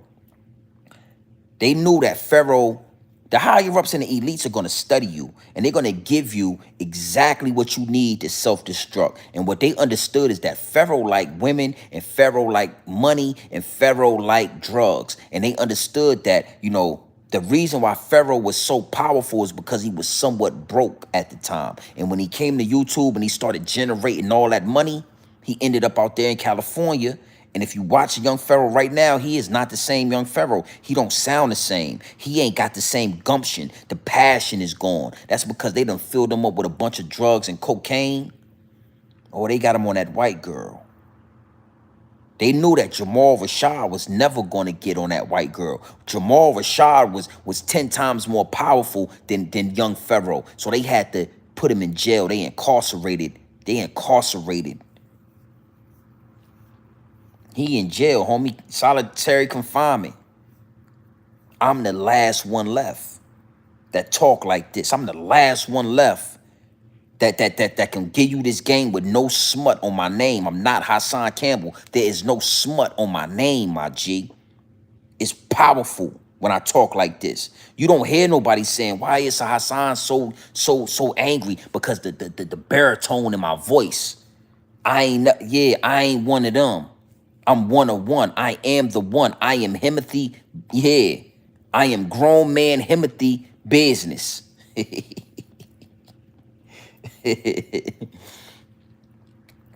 They knew that Pharaoh, the higher-ups and the elites are going to study you, and they're going to give you exactly what you need to self-destruct. And what they understood is that Pharaoh liked women, and Pharaoh liked money, and Pharaoh liked drugs. And they understood that, you know, the reason why Pharaoh was so powerful is because he was somewhat broke at the time. And when he came to YouTube and he started generating all that money, he ended up out there in California, And if you watch Young Pharaoh right now, he is not the same Young Pharaoh. He don't sound the same. He ain't got the same gumption. The passion is gone. That's because they done filled him up with a bunch of drugs and cocaine. Or they got him on that white girl. They knew that Jamal Rashad was never going to get on that white girl. Jamal Rashad was 10 times more powerful than Young Pharaoh. So they had to put him in jail. They incarcerated. He in jail, homie. Solitary confinement. I'm the last one left that talk like this. I'm the last one left that can give you this game with no smut on my name. I'm not Hassan Campbell. There is no smut on my name, my G. It's powerful when I talk like this. You don't hear nobody saying, why is Hassan so angry? Because the baritone in my voice. I ain't one of them. I'm one of one. I am the one. I am Himothy. Yeah. I am grown man Himothy business.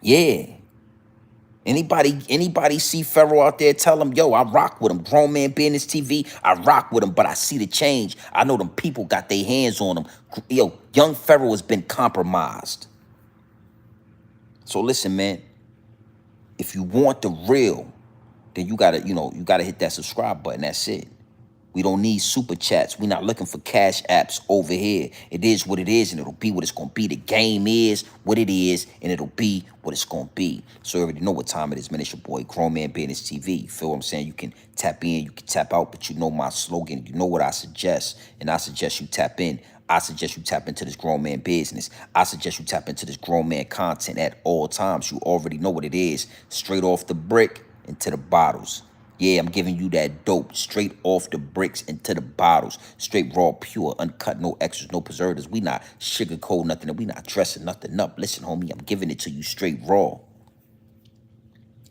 Yeah. Anybody see Pharaoh out there, tell him, yo, I rock with him. Grown man business TV, I rock with him, but I see the change. I know them people got their hands on him. Yo, Young Pharaoh has been compromised. So listen, man. If you want the real, then you gotta hit that subscribe button. That's it. We don't need super chats. We're not looking for cash apps over here. It is what it is, and it'll be what it's gonna be. The game is what it is, and it'll be what it's gonna be. So you already know what time it is, man. It's your boy, Grown Man Business TV. You feel what I'm saying? You can tap in, you can tap out, but you know my slogan. You know what I suggest, and I suggest you tap in. I suggest you tap into this grown man business. I suggest you tap into this grown man content at all times. You already know what it is. Straight off the brick into the bottles. Yeah, I'm giving you that dope straight off the bricks into the bottles. Straight raw, pure, uncut, no extras, no preservatives. We not sugarcoat nothing, and we not dressing nothing up. Listen, homie, I'm giving it to you straight raw.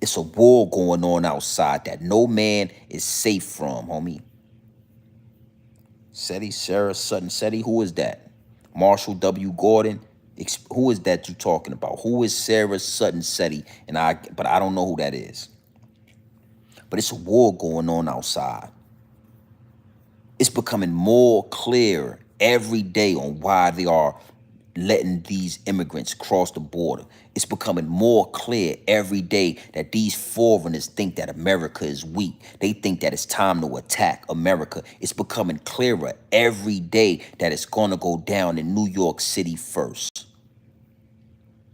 It's a war going on outside that no man is safe from, homie. Seti, Sarah Sutton Seti, who is that? Marshall W. Gordon, who is that you talking about? Who is Sarah Sutton Seti? But I don't know who that is. But it's a war going on outside. It's becoming more clear every day on why they are letting these immigrants cross the border. It's becoming more clear every day that these foreigners think that America is weak. They think that it's time to attack America. It's becoming clearer every day that it's going to go down in New York City first.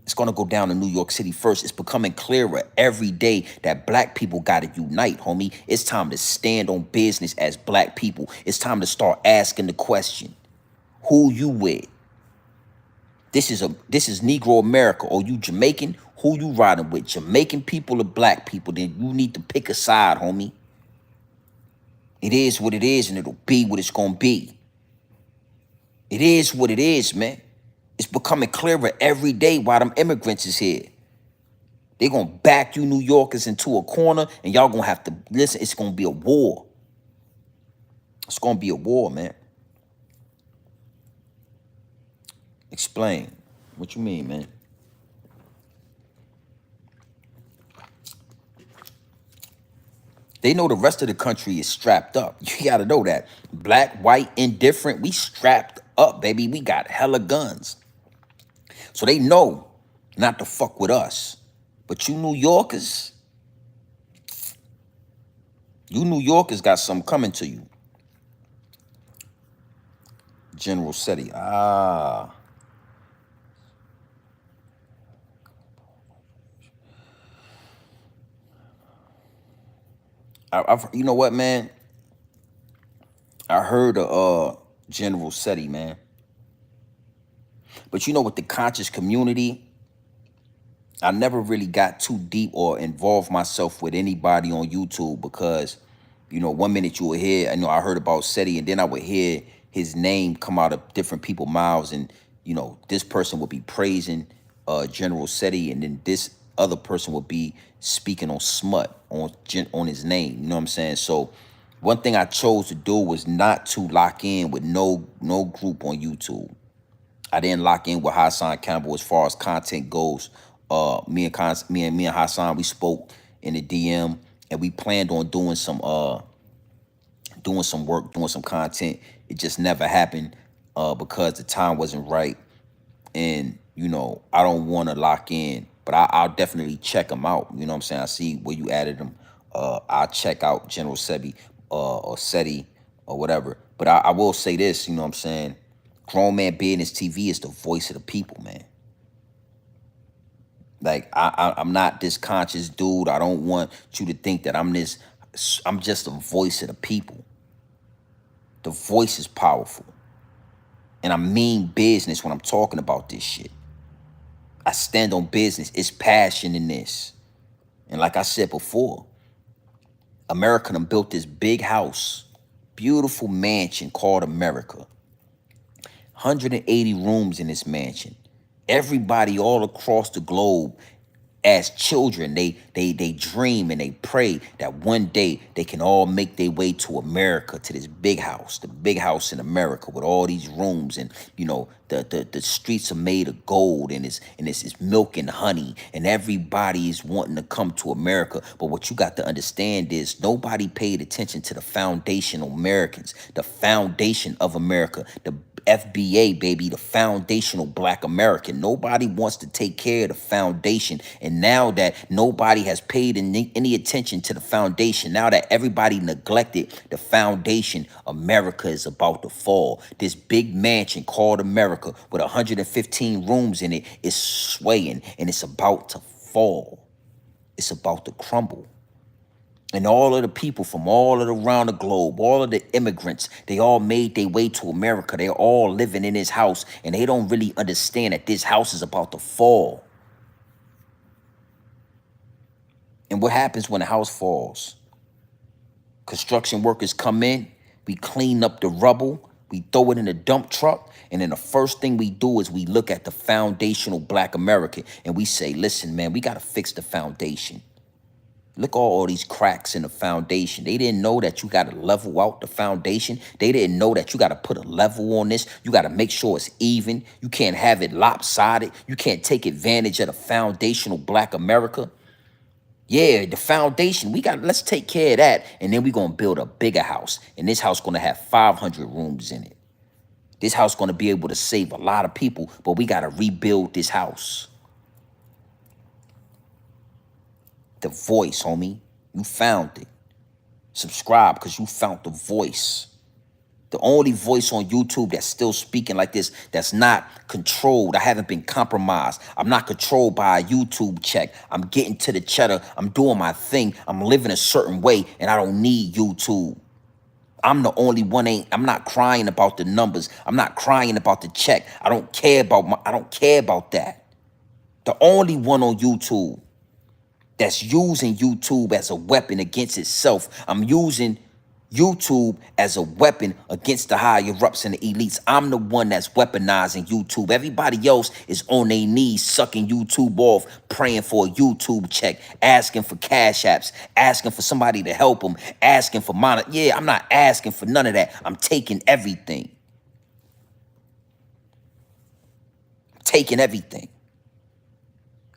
It's going to go down in New York City first. It's becoming clearer every day that black people got to unite, homie. It's time to stand on business as black people. It's time to start asking the question, who you with? This is Negro America. Or you Jamaican? Who you riding with? Jamaican people or black people? Then you need to pick a side, homie. It is what it is, and it'll be what it's going to be. It is what it is, man. It's becoming clearer every day why them immigrants is here. They're going to back you New Yorkers into a corner, and y'all going to have to listen. It's going to be a war. It's going to be a war, man. Explain. What you mean, man? They know the rest of the country is strapped up. You got to know that. Black, white, indifferent, we strapped up, baby. We got hella guns. So they know not to fuck with us. But you New Yorkers got something coming to you. General Seti. You know what, man? I heard of General Seti, man. But you know, with the conscious community, I never really got too deep or involved myself with anybody on YouTube because, you know, one minute you would hear, I heard about Seti, and then I would hear his name come out of different people's mouths, and, you know, this person would be praising General Seti, and then this other person would be speaking on smut on his name. You know what I'm saying? So one thing I chose to do was not to lock in with no group on YouTube. I didn't lock in with Hassan Campbell as far as content goes. Me and Hassan, we spoke in the DM, and we planned on doing some work, doing some content. It just never happened because the time wasn't right. And, you know, I don't want to lock in, but I'll definitely check them out. You know what I'm saying? I see where you added them. I'll check out General Sebi or Seti or whatever. But I will say this, you know what I'm saying? Grown Man Business TV is the voice of the people, man. Like, I'm not this conscious dude. I don't want you to think that I'm just a voice of the people. The voice is powerful. And I mean business when I'm talking about this shit. I stand on business. It's passion in this. And like I said before, America done built this big house, beautiful mansion called America. 180 rooms in this mansion. Everybody all across the globe, as children, they dream and they pray that one day they can all make their way to America, to this big house, the big house in America with all these rooms, and you know the streets are made of gold, and it's milk and honey, and everybody is wanting to come to America. But what you got to understand is nobody paid attention to the foundational Americans, the foundation of America, the FBA, baby, the foundational Black American. Nobody wants to take care of the foundation. And now that nobody has paid any attention to the foundation, now that everybody neglected the foundation, America is about to fall. This big mansion called America with 115 rooms in it is swaying, and it's about to fall. It's about to crumble. And all of the people from all of around the globe, all of the immigrants, they all made their way to America. They're all living in this house, and they don't really understand that this house is about to fall. And what happens when a house falls? Construction workers come in, we clean up the rubble, we throw it in a dump truck, and then the first thing we do is we look at the foundational Black American, and we say, listen, man, we got to fix the foundation. Look at all these cracks in the foundation. They didn't know that you got to level out the foundation. They didn't know that you got to put a level on this. You got to make sure it's even. You can't have it lopsided. You can't take advantage of the foundational Black America. Yeah, the foundation, let's take care of that. And then we're going to build a bigger house. And this house going to have 500 rooms in it. This house going to be able to save a lot of people, but we got to rebuild this house. The voice, homie. You found it. Subscribe because you found the voice. The only voice on YouTube that's still speaking like this, that's not controlled. I haven't been compromised. I'm not controlled by a YouTube check. I'm getting to the cheddar. I'm doing my thing. I'm living a certain way, and I don't need YouTube. I'm the only one. I'm not crying about the numbers. I'm not crying about the check. I don't care about that. The only one on YouTube that's using YouTube as a weapon against itself. I'm using YouTube as a weapon against the higher ups and the elites. I'm the one that's weaponizing YouTube. Everybody else is on their knees sucking YouTube off, praying for a YouTube check, asking for cash apps, asking for somebody to help them, asking for money. Yeah, I'm not asking for none of that. I'm taking everything. Taking everything.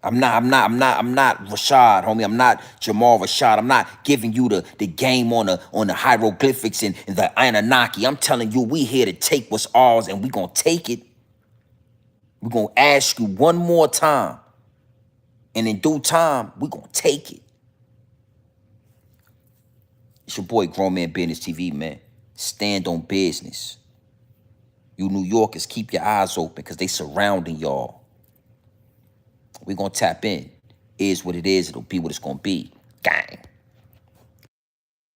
I'm not Rashad, homie. I'm not Jamal Rashad. I'm not giving you the game on the hieroglyphics and the Anunnaki. I'm telling you, we here to take what's ours, and we gonna take it. We're gonna ask you one more time, and in due time, we gonna take it. It's your boy, Grown Man Business TV, man. Stand on business. You New Yorkers, keep your eyes open because they surrounding y'all. We're going to tap in. Is what it is. It'll be what it's going to be. Gang.